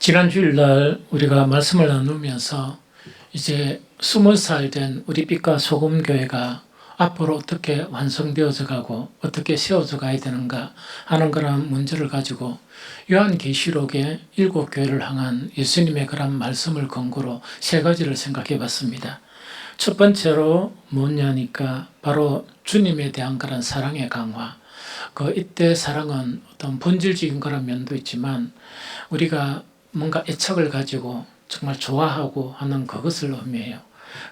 지난 주일날 우리가 말씀을 나누면서 이제 20살 된 우리 빛과 소금 교회가 앞으로 어떻게 완성되어져 가고 어떻게 세워져 가야 되는가 하는 그런 문제를 가지고 요한계시록의 7교회를 향한 예수님의 그런 말씀을 근거로 세 가지를 생각해 봤습니다. 첫 번째로 뭐냐니까 바로 주님에 대한 그런 사랑의 강화. 이때 사랑은 어떤 본질적인 그런 면도 있지만 우리가 뭔가 애착을 가지고 정말 좋아하고 하는 그것을 의미해요.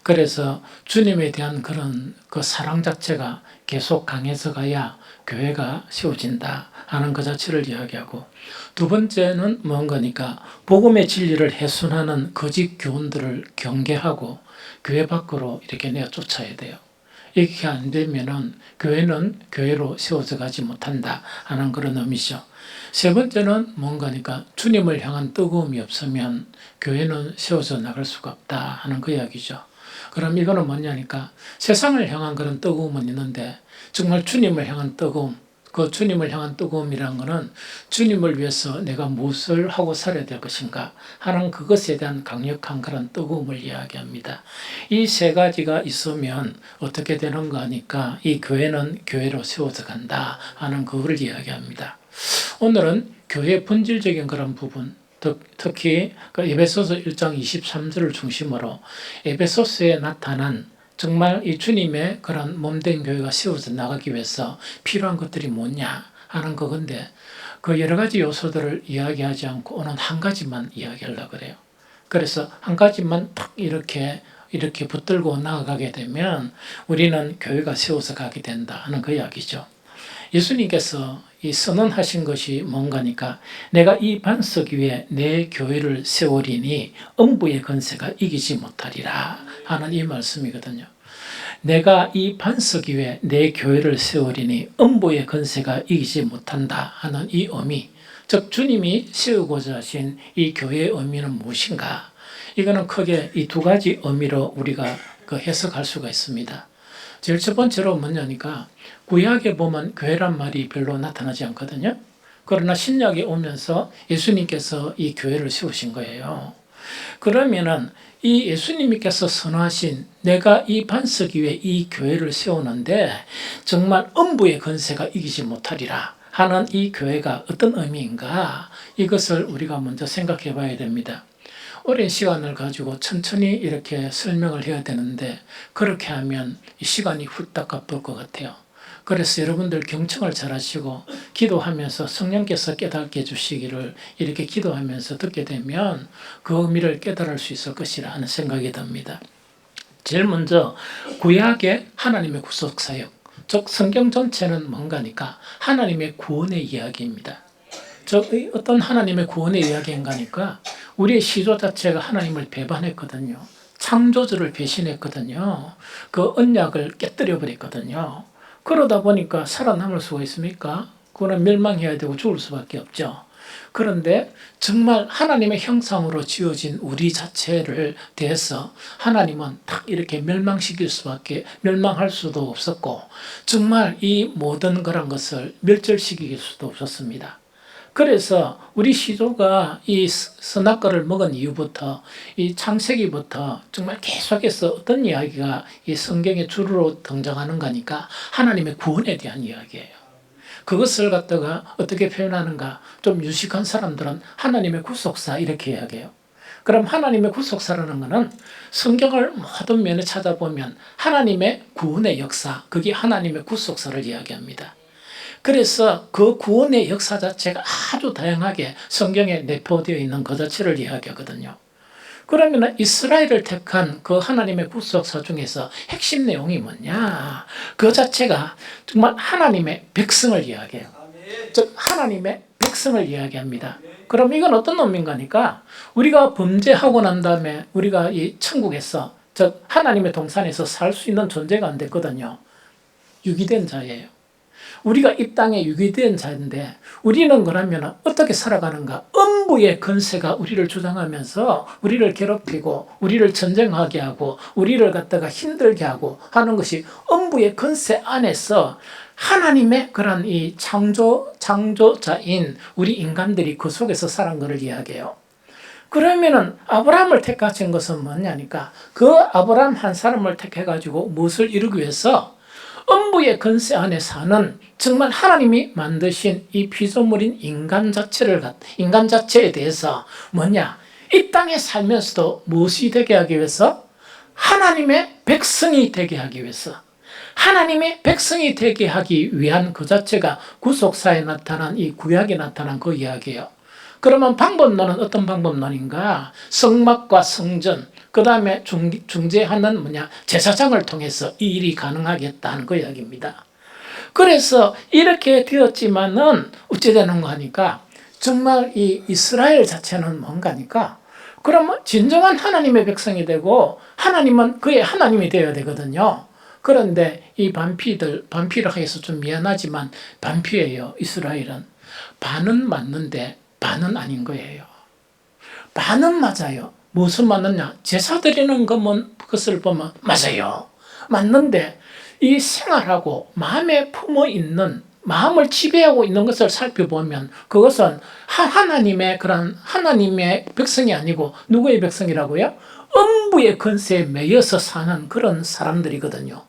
그래서 주님에 대한 그런 그 사랑 자체가 계속 강해서 가야 교회가 세워진다 하는 그 자체를 이야기하고, 두 번째는 뭔가니까 복음의 진리를 훼손하는 거짓 교훈들을 경계하고 교회 밖으로 이렇게 내어 쫓아야 돼요. 이렇게 안 되면은 교회는 교회로 세워져 가지 못한다 하는 그런 의미죠. 세 번째는 뭔가니까 주님을 향한 뜨거움이 없으면 교회는 세워져 나갈 수가 없다 하는 그 이야기죠. 그럼 이거는 뭐냐니까 세상을 향한 그런 뜨거움은 있는데 정말 주님을 향한 뜨거움, 그 주님을 향한 뜨거움이라는 것은 주님을 위해서 내가 무엇을 하고 살아야 될 것인가 하는 그것에 대한 강력한 그런 뜨거움을 이야기합니다. 이 세 가지가 있으면 어떻게 되는가 하니까 이 교회는 교회로 세워져 간다 하는 그걸 이야기합니다. 오늘은 교회의 본질적인 그런 부분, 특히 에베소서 1장 23절을 중심으로 에베소서에 나타난 정말 이 주님의 그런 몸된 교회가 세워져 나가기 위해서 필요한 것들이 뭐냐 하는 그건데, 그 여러 가지 요소들을 이야기하지 않고 오늘 한 가지만 이야기하려고 그래요. 그래서 한 가지만 딱 이렇게 붙들고 나아가게 되면 우리는 교회가 세워서 가게 된다 하는 그 이야기죠. 예수님께서 이 선언하신 것이 뭔가니까 내가 이 반석 위에 내 교회를 세우리니 음부의 권세가 이기지 못하리라 하는 이 말씀이거든요. 내가 이 반석 위에 내 교회를 세우리니 음부의 권세가 이기지 못한다 하는 이 의미, 즉 주님이 세우고자 하신 이 교회의 의미는 무엇인가? 이거는 크게 이 두 가지 의미로 우리가 해석할 수가 있습니다. 제일 첫 번째로 뭐냐니까 구약에 보면 교회란 말이 별로 나타나지 않거든요. 그러나 신약에 오면서 예수님께서 이 교회를 세우신 거예요. 그러면은 이 예수님께서 선하신 내가 이 반석 위에 이 교회를 세우는데 정말 음부의 권세가 이기지 못하리라 하는 이 교회가 어떤 의미인가, 이것을 우리가 먼저 생각해 봐야 됩니다. 오랜 시간을 가지고 천천히 이렇게 설명을 해야 되는데 그렇게 하면 시간이 후딱 가볼 것 같아요. 그래서 여러분들 경청을 잘 하시고 기도하면서 성령께서 깨닫게 해주시기를 이렇게 기도하면서 듣게 되면 그 의미를 깨달을 수 있을 것이라 하는 생각이 듭니다. 제일 먼저 구약의 하나님의 구속사역, 즉 성경 전체는 뭔가니까 하나님의 구원의 이야기입니다. 즉 어떤 하나님의 구원의 이야기인가니까 우리의 시조 자체가 하나님을 배반했거든요. 창조주를 배신했거든요. 그 언약을 깨뜨려 버렸거든요. 그러다 보니까 살아남을 수가 있습니까? 그거는 멸망해야 되고 죽을 수밖에 없죠. 그런데 정말 하나님의 형상으로 지어진 우리 자체를 대해서 하나님은 딱 이렇게 멸망할 수도 없었고 정말 이 모든 그런 것을 멸절시킬 수도 없었습니다. 그래서 우리 시조가 이 선악과를 먹은 이후부터 이 창세기부터 정말 계속해서 어떤 이야기가 이 성경에 주로 등장하는가니까 하나님의 구원에 대한 이야기예요. 그것을 갖다가 어떻게 표현하는가, 좀 유식한 사람들은 하나님의 구속사 이렇게 이야기해요. 그럼 하나님의 구속사라는 것은 성경을 모든 면에 찾아보면 하나님의 구원의 역사, 그게 하나님의 구속사를 이야기합니다. 그래서 그 구원의 역사 자체가 아주 다양하게 성경에 내포되어 있는 그 자체를 이야기하거든요. 그러면 이스라엘을 택한 그 하나님의 구속사 중에서 핵심 내용이 뭐냐? 그 자체가 정말 하나님의 백성을 이야기해요. 즉 하나님의 백성을 이야기합니다. 그럼 이건 어떤 의미인가니까 우리가 범죄하고 난 다음에 우리가 이 천국에서, 즉 하나님의 동산에서 살 수 있는 존재가 안 됐거든요. 유기된 자예요. 우리가 이 땅에 유기된 자인데 우리는 그러면 어떻게 살아가는가? 음부의 권세가 우리를 주장하면서 우리를 괴롭히고 우리를 전쟁하게 하고 우리를 갖다가 힘들게 하고 하는 것이 음부의 권세 안에서 하나님의 그런 이 창조자인 우리 인간들이 그 속에서 살아간 것을 이야기해요. 그러면은 아브라함을 택하신 것은 뭐냐니까 그 아브라함 한 사람을 택해가지고 무엇을 이루기 위해서 음부의 권세 안에 사는 정말 하나님이 만드신 이 피조물인 인간 자체에 대해서 뭐냐, 이 땅에 살면서도 무엇이 되게 하기 위해서 하나님의 백성이 되게 하기 위해서, 하나님의 백성이 되게 하기 위한 그 자체가 구속사에 나타난 이 구약에 나타난 그 이야기예요. 그러면 방법론은 어떤 방법론인가? 성막과 성전, 그 다음에 중재하는 제사장을 통해서 이 일이 가능하겠다는 그 이야기입니다. 그래서 이렇게 되었지만은 어찌되는 거 하니까 정말 이 이스라엘 자체는 뭔가니까 그러면 진정한 하나님의 백성이 되고 하나님은 그의 하나님이 되어야 되거든요. 그런데 이 반피를 해서 좀 미안하지만 반피예요. 이스라엘은 반은 맞는데 반은 아닌 거예요. 반은 맞아요. 무슨 맞느냐? 제사 드리는 것을 보면 맞아요. 맞는데 이 생활하고 마음에 품어 있는, 마음을 지배하고 있는 것을 살펴보면 그것은 하나님의 백성이 아니고 누구의 백성이라고요? 음부의 권세에 매여서 사는 그런 사람들이거든요.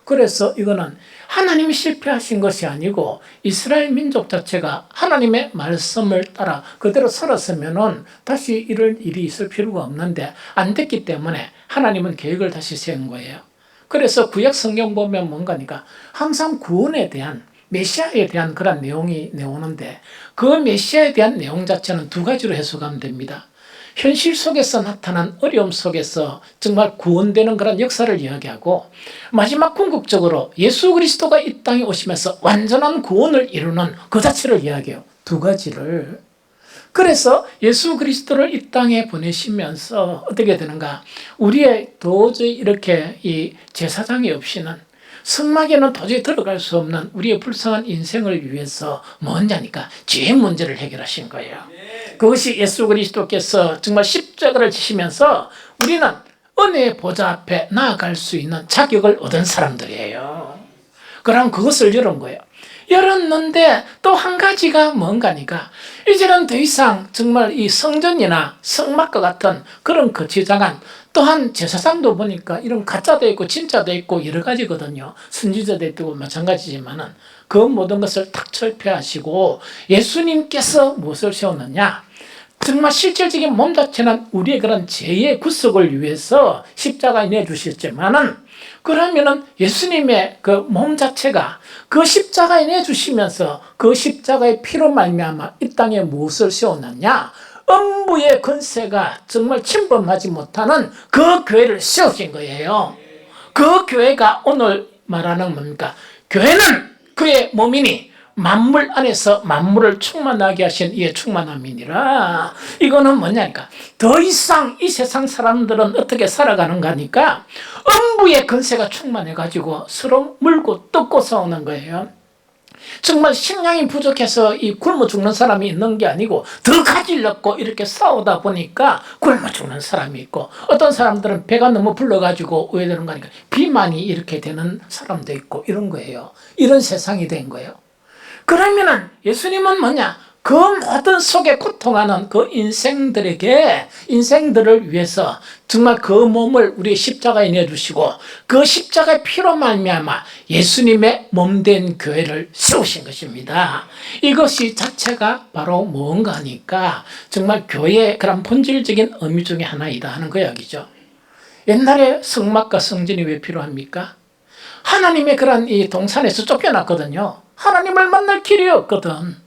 그래서 이거는 하나님이 실패하신 것이 아니고 이스라엘 민족 자체가 하나님의 말씀을 따라 그대로 살았으면은 다시 이런 일이 있을 필요가 없는데 안 됐기 때문에 하나님은 계획을 다시 세운 거예요. 그래서 구약 성경 보면 뭔가니까 항상 구원에 대한, 메시아에 대한 그런 내용이 나오는데 그 메시아에 대한 내용 자체는 두 가지로 해석하면 됩니다. 현실 속에서 나타난 어려움 속에서 정말 구원되는 그런 역사를 이야기하고, 마지막 궁극적으로 예수 그리스도가 이 땅에 오시면서 완전한 구원을 이루는 그 자체를 이야기해요. 두 가지를. 그래서 예수 그리스도를 이 땅에 보내시면서 어떻게 되는가? 우리의 도저히 이렇게 이 제사장이 없이는, 성막에는 도저히 들어갈 수 없는 우리의 불쌍한 인생을 위해서 뭐냐니까 죄의 문제를 해결하신 거예요. 그것이 예수 그리스도께서 정말 십자가를 지시면서 우리는 은혜의 보좌 앞에 나아갈 수 있는 자격을 얻은 사람들이에요. 그럼 그것을 열은 거예요. 열었는데 또 한 가지가 뭔가니까 이제는 더 이상 정말 이 성전이나 성막과 같은 그런 거치장한, 또한 제사장도 보니까 이런 가짜도 있고 진짜도 있고 여러 가지거든요. 선지자도 있고 마찬가지지만은 그 모든 것을 탁 철폐하시고 예수님께서 무엇을 세웠느냐? 정말 실질적인 몸 자체는 우리의 그런 죄의 구속을 위해서 십자가에 내주셨지만은, 그러면은 예수님의 그 몸 자체가 그 십자가에 내주시면서 그 십자가의 피로 말미암아 이 땅에 무엇을 세웠느냐? 음부의 권세가 정말 침범하지 못하는 그 교회를 세우신 거예요. 그 교회가 오늘 말하는 뭡니까? 교회는 그의 몸이니 만물 안에서 만물을 충만하게 하신 이의 충만함이니라. 이거는 뭐냐니까 더 이상 이 세상 사람들은 어떻게 살아가는가 하니까 음부의 권세가 충만해가지고 서로 물고 뜯고 싸우는 거예요. 정말 식량이 부족해서 이 굶어 죽는 사람이 있는 게 아니고 더 가지려고 이렇게 싸우다 보니까 굶어 죽는 사람이 있고, 어떤 사람들은 배가 너무 불러가지고 왜 되는 거니까 비만이 이렇게 되는 사람도 있고, 이런 거예요. 이런 세상이 된 거예요. 그러면은 예수님은 뭐냐? 그 모든 속에 고통하는 그 인생들을 위해서 정말 그 몸을 우리 십자가에 내주시고 그 십자가의 피로 말미암아 예수님의 몸된 교회를 세우신 것입니다. 이것이 자체가 바로 뭔가 하니까 정말 교회의 그런 본질적인 의미 중에 하나이다 하는 거 이야기죠. 옛날에 성막과 성전이 왜 필요합니까? 하나님의 그런 이 동산에서 쫓겨났거든요. 하나님을 만날 길이 없거든.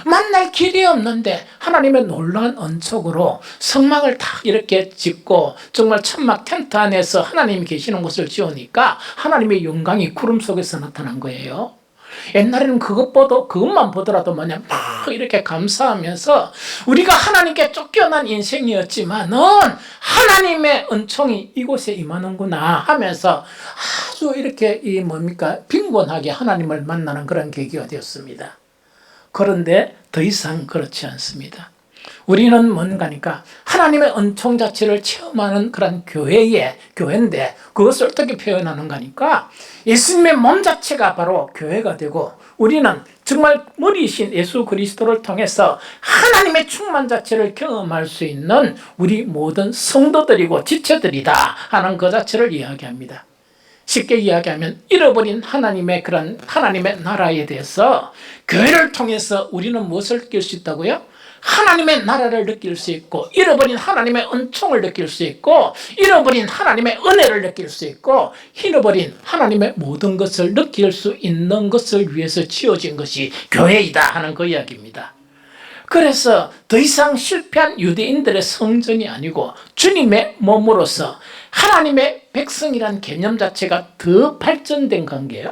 만날 길이 없는데 하나님의 놀라운 언촉으로 성막을 딱 이렇게 짓고 정말 천막 텐트 안에서 하나님이 계시는 곳을 지으니까 하나님의 영광이 구름 속에서 나타난 거예요. 옛날에는 그것만 보더라도 막 이렇게 감사하면서 우리가 하나님께 쫓겨난 인생이었지만은 하나님의 은총이 이곳에 임하는구나 하면서 아주 이렇게 빈곤하게 하나님을 만나는 그런 계기가 되었습니다. 그런데 더 이상 그렇지 않습니다. 우리는 뭔가니까 하나님의 은총 자체를 체험하는 그런 교회인데 그것을 어떻게 표현하는가 하니까 예수님의 몸 자체가 바로 교회가 되고 우리는 정말 머리이신 예수 그리스도를 통해서 하나님의 충만 자체를 경험할 수 있는 우리 모든 성도들이고 지체들이다 하는 그 자체를 이야기합니다. 쉽게 이야기하면 잃어버린 하나님의 그런 하나님의 나라에 대해서 교회를 통해서 우리는 무엇을 느낄 수 있다고요? 하나님의 나라를 느낄 수 있고, 잃어버린 하나님의 은총을 느낄 수 있고, 잃어버린 하나님의 은혜를 느낄 수 있고, 잃어버린 하나님의 모든 것을 느낄 수 있는 것을 위해서 지어진 것이 교회이다 하는 그 이야기입니다. 그래서 더 이상 실패한 유대인들의 성전이 아니고 주님의 몸으로서 하나님의 백성이란 개념 자체가 더 발전된 관계예요.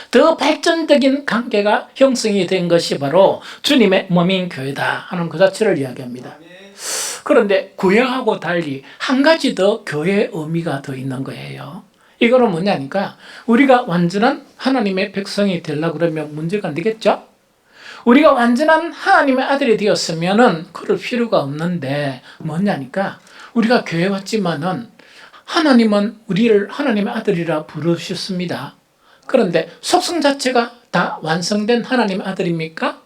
더 발전적인 관계가 형성이 된 것이 바로 주님의 몸인 교회다 하는 그 자체를 이야기합니다. 그런데 구약하고 달리 한 가지 더 교회의 의미가 더 있는 거예요. 이거는 뭐냐니까 우리가 완전한 하나님의 백성이 되려고 그러면 문제가 안 되겠죠? 우리가 완전한 하나님의 아들이 되었으면은 그럴 필요가 없는데 뭐냐니까 우리가 교회 왔지만은 하나님은 우리를 하나님의 아들이라 부르셨습니다. 그런데 속성 자체가 다 완성된 하나님의 아들입니까?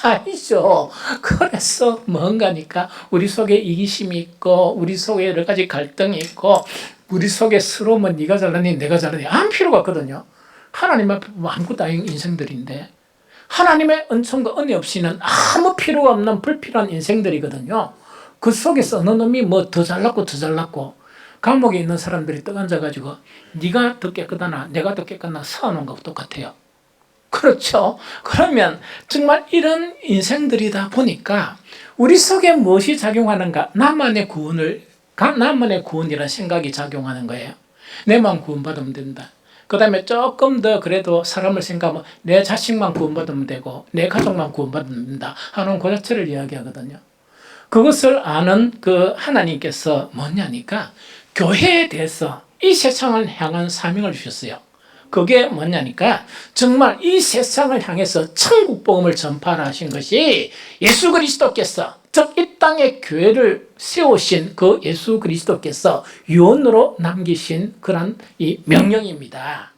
아니죠. 그래서 뭔가니까 우리 속에 이기심이 있고 우리 속에 여러 가지 갈등이 있고 우리 속에 서로 뭐 네가 잘나니 내가 잘나니 아무 필요가 없거든요. 하나님 앞에 아무것도 아닌 인생들인데 하나님의 은총과 은혜 없이는 아무 필요가 없는 불필요한 인생들이거든요. 그 속에서 어느 놈이 뭐 더 잘났고 더 잘났고 감옥에 있는 사람들이 떠앉아가지고 네가 더 깨끗하나 내가 더 깨끗하나 싸우는 것과 똑같아요. 그렇죠. 그러면 정말 이런 인생들이다 보니까 우리 속에 무엇이 작용하는가? 나만의 구원이라는 생각이 작용하는 거예요. 내만 구원받으면 된다. 그 다음에 조금 더 그래도 사람을 생각하면 내 자식만 구원받으면 되고 내 가족만 구원받으면 된다 하는 그 자체를 이야기하거든요. 그것을 아는 그 하나님께서 뭐냐니까 교회에 대해서 이 세상을 향한 사명을 주셨어요. 그게 뭐냐니까 정말 이 세상을 향해서 천국 복음을 전파하라 하신 것이 예수 그리스도께서 즉 이 땅에 교회를 세우신 그 예수 그리스도께서 유언으로 남기신 그런 이 명령입니다.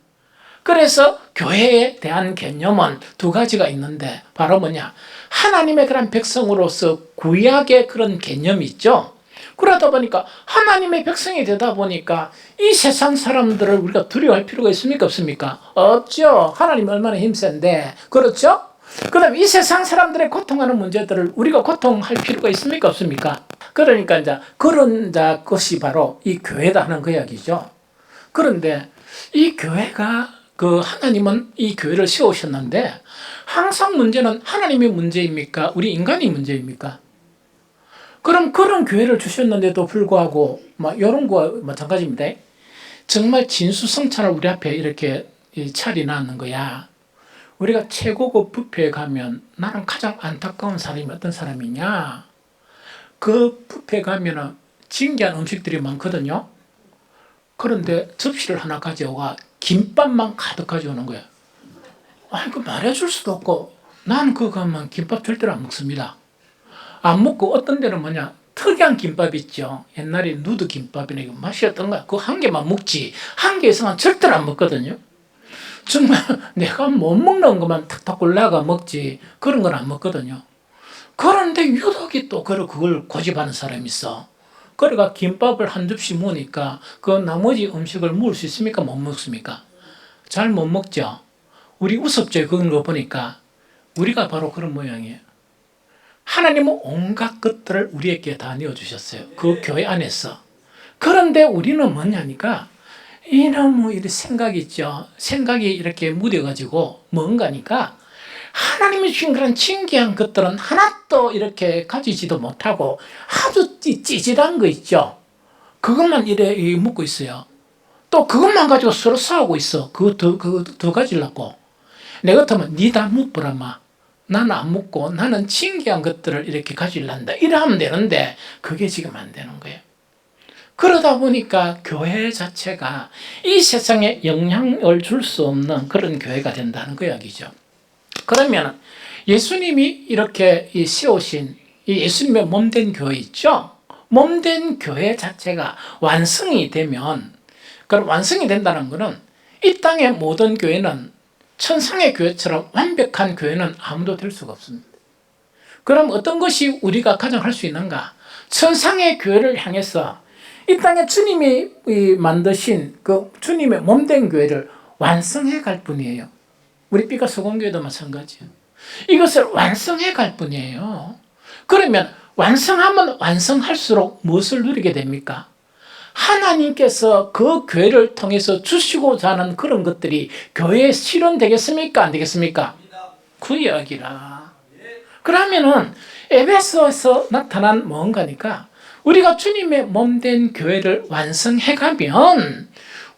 그래서 교회에 대한 개념은 두 가지가 있는데 바로 뭐냐? 하나님의 그런 백성으로서 구약의 그런 개념이 있죠. 그러다 보니까 하나님의 백성이 되다 보니까 이 세상 사람들을 우리가 두려워할 필요가 있습니까? 없습니까? 없죠. 하나님이 얼마나 힘센데. 그렇죠? 그 다음에 이 세상 사람들의 고통하는 문제들을 우리가 고통할 필요가 있습니까? 없습니까? 그러니까 이제 그런 것이 바로 이 교회다 하는 그 이야기죠. 그런데 이 교회가 하나님은 이 교회를 세우셨는데 항상 문제는 하나님의 문제입니까? 우리 인간의 문제입니까? 그럼 그런 교회를 주셨는데도 불구하고 이런 거와 마찬가지입니다. 정말 진수성찬을 우리 앞에 이렇게 차려놨는 거야. 우리가 최고급 뷔페에 가면 나는 가장 안타까운 사람이 어떤 사람이냐? 그 뷔페에 가면은 진귀한 음식들이 많거든요. 그런데 접시를 하나 가져와 김밥만 가득 가져오는 거야. 아니, 그 말해줄 수도 없고 나는 그거 가면 김밥 절대로 안 먹습니다. 안 먹고 어떤 데는 뭐냐 특이한 김밥 있죠. 옛날에 누드 김밥이네. 맛이 어떤가? 그거 한 개만 먹지. 한 개 이상은 절대로 안 먹거든요. 정말 내가 못 먹는 것만 탁탁 골라가 먹지 그런 건 안 먹거든요. 그런데 유독이 또 그걸 고집하는 사람이 있어. 그래가 김밥을 한 접시 먹으니까 그 나머지 음식을 먹을 수 있습니까? 못 먹습니까? 잘 못 먹죠. 우리 우습죠. 그런 거 보니까 우리가 바로 그런 모양이에요. 하나님은 온갖 것들을 우리에게 다 내어주셨어요. 그 교회 안에서. 그런데 우리는 뭐냐니까 이놈의 이런 생각이 있죠. 생각이 이렇게 묻어가지고 뭔가니까 하나님이 주신 그런 신기한 것들은 하나도 이렇게 가지지도 못하고 아주 찌질한 거 있죠. 그것만 이래 묻고 있어요. 또 그것만 가지고 서로 싸우고 있어. 그거 더 가지려고. 내 같으면 니 다 묻보라마. 나는 안 묻고 나는 신기한 것들을 이렇게 가지려한다. 이러면 되는데 그게 지금 안 되는 거예요. 그러다 보니까 교회 자체가 이 세상에 영향을 줄 수 없는 그런 교회가 된다는 그 이야기죠. 그러면 예수님이 이렇게 세우신 이 예수님의 몸된 교회 있죠? 몸된 교회 자체가 완성이 되면, 그럼 완성이 된다는 것은 이 땅의 모든 교회는 천상의 교회처럼 완벽한 교회는 아무도 될 수가 없습니다. 그럼 어떤 것이 우리가 가장 할 수 있는가? 천상의 교회를 향해서 이 땅에 주님이 만드신 그 주님의 몸된 교회를 완성해 갈 뿐이에요. 우리 삐까 소금교회도 마찬가지예요. 이것을 완성해 갈 뿐이에요. 그러면 완성하면 완성할수록 무엇을 누리게 됩니까? 하나님께서 그 교회를 통해서 주시고자 하는 그런 것들이 교회에 실현되겠습니까? 안 되겠습니까? 그 이야기라. 그러면은 에베소에서 나타난 뭔가니까 우리가 주님의 몸된 교회를 완성해가면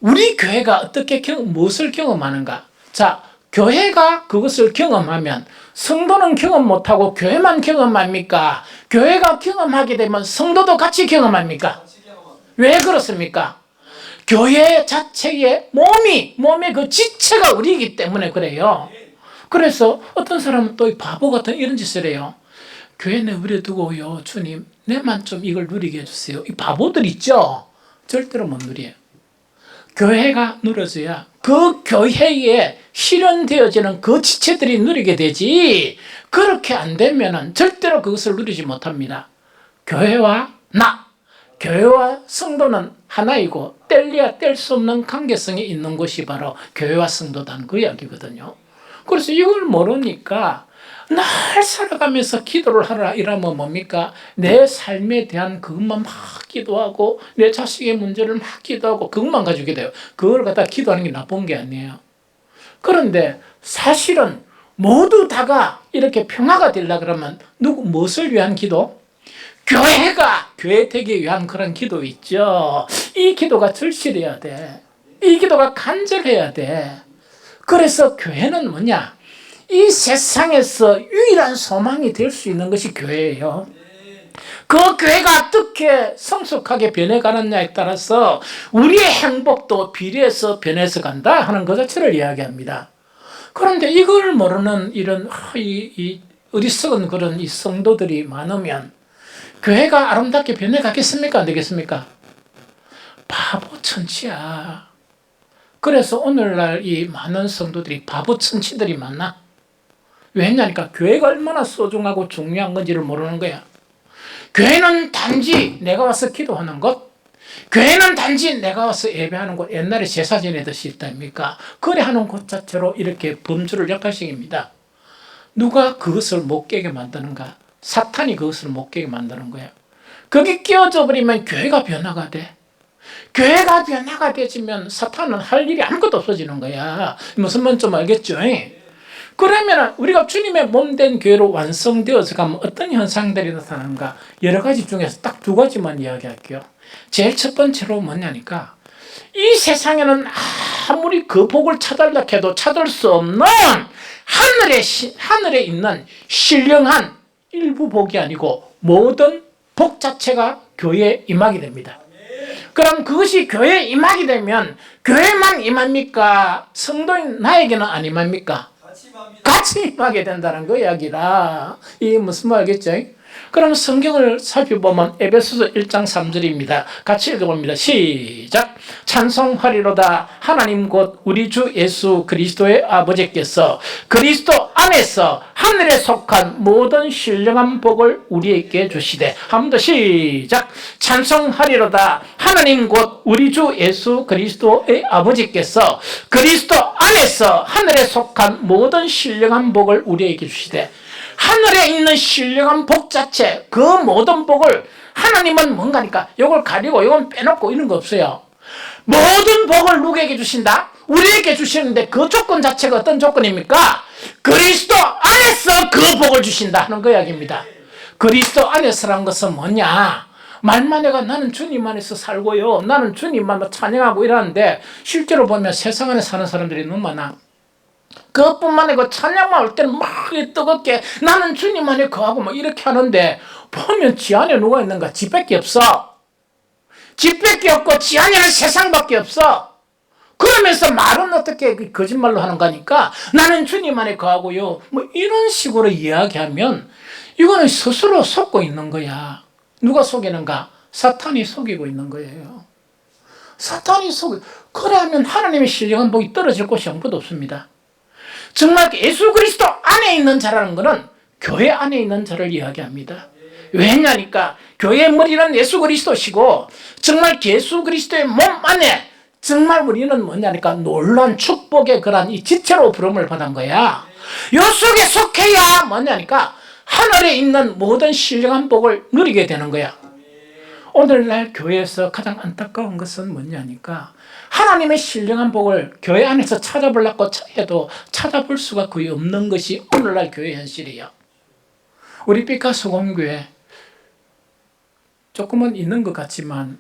우리 교회가 어떻게 무엇을 경험하는가? 자, 교회가 그것을 경험하면 성도는 경험 못하고 교회만 경험합니까? 교회가 경험하게 되면 성도도 같이 경험합니까? 왜 그렇습니까? 교회 자체의 몸의 그 지체가 우리이기 때문에 그래요. 그래서 어떤 사람은 또 바보 같은 이런 짓을 해요. 교회 내버려 두고요, 주님, 내만 좀 이걸 누리게 해주세요. 이 바보들 있죠? 절대로 못 누려요. 교회가 누려져야 그 교회에 실현되어지는 그 지체들이 누리게 되지, 그렇게 안 되면은 절대로 그것을 누리지 못합니다. 교회와 교회와 성도는 하나이고 뗄래야 뗄 수 없는 관계성이 있는 곳이 바로 교회와 성도다는 그 이야기거든요. 그래서 이걸 모르니까 날 살아가면서 기도를 하라 이러면 뭡니까? 내 삶에 대한 그것만 막 기도하고 내 자식의 문제를 막 기도하고 그것만 가지고 돼요. 그걸 갖다 기도하는 게 나쁜 게 아니에요. 그런데 사실은 모두 다가 이렇게 평화가 되려고 그러면 무엇을 위한 기도? 교회가 교회 되기 위한 그런 기도 있죠. 이 기도가 절실해야 돼. 이 기도가 간절해야 돼. 그래서 교회는 뭐냐? 이 세상에서 유일한 소망이 될 수 있는 것이 교회예요. 그 교회가 어떻게 성숙하게 변해가느냐에 따라서 우리의 행복도 비례해서 변해서 간다 하는 것 자체를 이야기합니다. 그런데 이걸 모르는 이런 어리석은 그런 이 성도들이 많으면 교회가 아름답게 변해가겠습니까? 안 되겠습니까? 바보천치야. 그래서 오늘날 이 많은 성도들이 바보천치들이 많나? 왜냐니까 교회가 얼마나 소중하고 중요한 건지를 모르는 거야. 교회는 단지 내가 와서 기도하는 것, 교회는 단지 내가 와서 예배하는 곳, 옛날에 제사 지내듯이 있다입니까? 그래 하는 곳 자체로 이렇게 범주를 역할식입니다. 누가 그것을 못 깨게 만드는가? 사탄이 그것을 못 깨게 만드는 거예요. 거기 끼어져 버리면 교회가 변화가 돼. 교회가 변화가 되지면 사탄은 할 일이 아무것도 없어지는 거야. 무슨 말인지 좀 알겠죠? 그러면 우리가 주님의 몸된 교회로 완성되어서 가면 어떤 현상들이 나타나는가? 여러 가지 중에서 딱 두 가지만 이야기할게요. 제일 첫 번째로 뭐냐니까 이 세상에는 아무리 그 복을 찾으려 해도 찾을 수 없는 하늘에 있는 신령한 일부 복이 아니고 모든 복 자체가 교회에 임하게 됩니다. 그럼 그것이 교회에 임하게 되면 교회만 임합니까? 성도인 나에게는 안 임합니까? 같이 임하게 된다는 그 이야기라. 이게 무슨 말 알겠죠? 그럼 성경을 살펴보면 에베소서 1장 3절입니다. 같이 읽어봅니다. 시작. 찬송하리로다 하나님 곧 우리 주 예수 그리스도의 아버지께서 그리스도 안에서 하늘에 속한 모든 신령한 복을 우리에게 주시되. 한 번 더 시작. 찬송하리로다 하나님 곧 우리 주 예수 그리스도의 아버지께서 그리스도 안에서 하늘에 속한 모든 신령한 복을 우리에게 주시되. 하늘에 있는 신령한 복 자체, 그 모든 복을 하나님은 뭔가니까 이걸 가리고 이건 빼놓고 이런 거 없어요. 모든 복을 누구에게 주신다? 우리에게 주시는데 그 조건 자체가 어떤 조건입니까? 그리스도 안에서 그 복을 주신다 하는 그 이야기입니다. 그리스도 안에서란 것은 뭐냐? 말만 해가 나는 주님 안에서 살고요, 나는 주님만 찬양하고 이러는데 실제로 보면 세상 안에 사는 사람들이 너무 많아. 그것뿐만 아니고 찬양만 올 때는 막 뜨겁게 나는 주님 안에 거하고 막 이렇게 하는데 보면 지 안에 누가 있는가? 지밖에 없어. 지밖에 없고 지 안에는 세상밖에 없어. 그러면서 말은 어떻게 거짓말로 하는 거니까 나는 주님 안에 거하고요 뭐 이런 식으로 이야기하면 이거는 스스로 속고 있는 거야. 누가 속이는가? 사탄이 속이고 있는 거예요. 사탄이 그래 하면 하나님의 신령한 복이 떨어질 곳이 아무것도 없습니다. 정말 예수 그리스도 안에 있는 자라는 것은 교회 안에 있는 자를 이야기합니다. 왜냐니까 교회의 머리는 예수 그리스도시고 정말 예수 그리스도의 몸 안에 정말 우리는 뭐냐니까 놀라운 축복의 그런 이 지체로 부름을 받은 거야. 요 속에 속해야 뭐냐니까 하늘에 있는 모든 신령한 복을 누리게 되는 거야. 오늘날 교회에서 가장 안타까운 것은 뭐냐니까 하나님의 신령한 복을 교회 안에서 찾아보려고 해도 찾아볼 수가 거의 없는 것이 오늘날 교회 현실이에요. 우리 빛과 소금교회 조금은 있는 것 같지만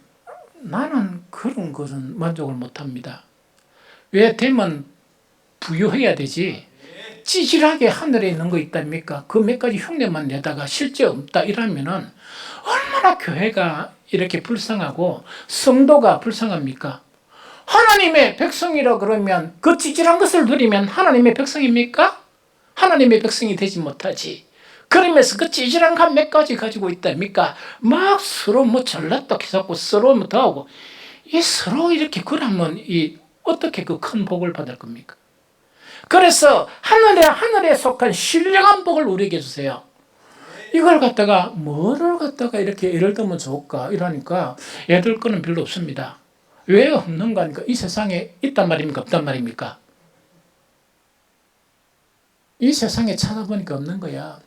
나는 그런 것은 만족을 못합니다. 왜 되면 부유해야 되지 찌질하게 하늘에 있는 거 있답니까? 그 몇 가지 흉내만 내다가 실제 없다 이러면은 얼마나 교회가 이렇게 불쌍하고 성도가 불쌍합니까? 하나님의 백성이라 그러면 그 찌질한 것을 누리면 하나님의 백성입니까? 하나님의 백성이 되지 못하지. 그러면서 그 찌질한 것 몇 가지 가지고 있답니까? 막 서로 뭐 잘났다 해서 서로 뭐 더 하고 이 서로 이렇게 그러면 이 어떻게 그 큰 복을 받을 겁니까? 그래서 하늘에 속한 신령한 복을 우리에게 주세요. 이걸 갖다가 뭐를 갖다가 이렇게 예를 들면 좋을까 이러니까 애들 거는 별로 없습니다. 왜 없는가 하니까 이 세상에 있단 말입니까? 없단 말입니까? 이 세상에 찾아보니까 없는 거야.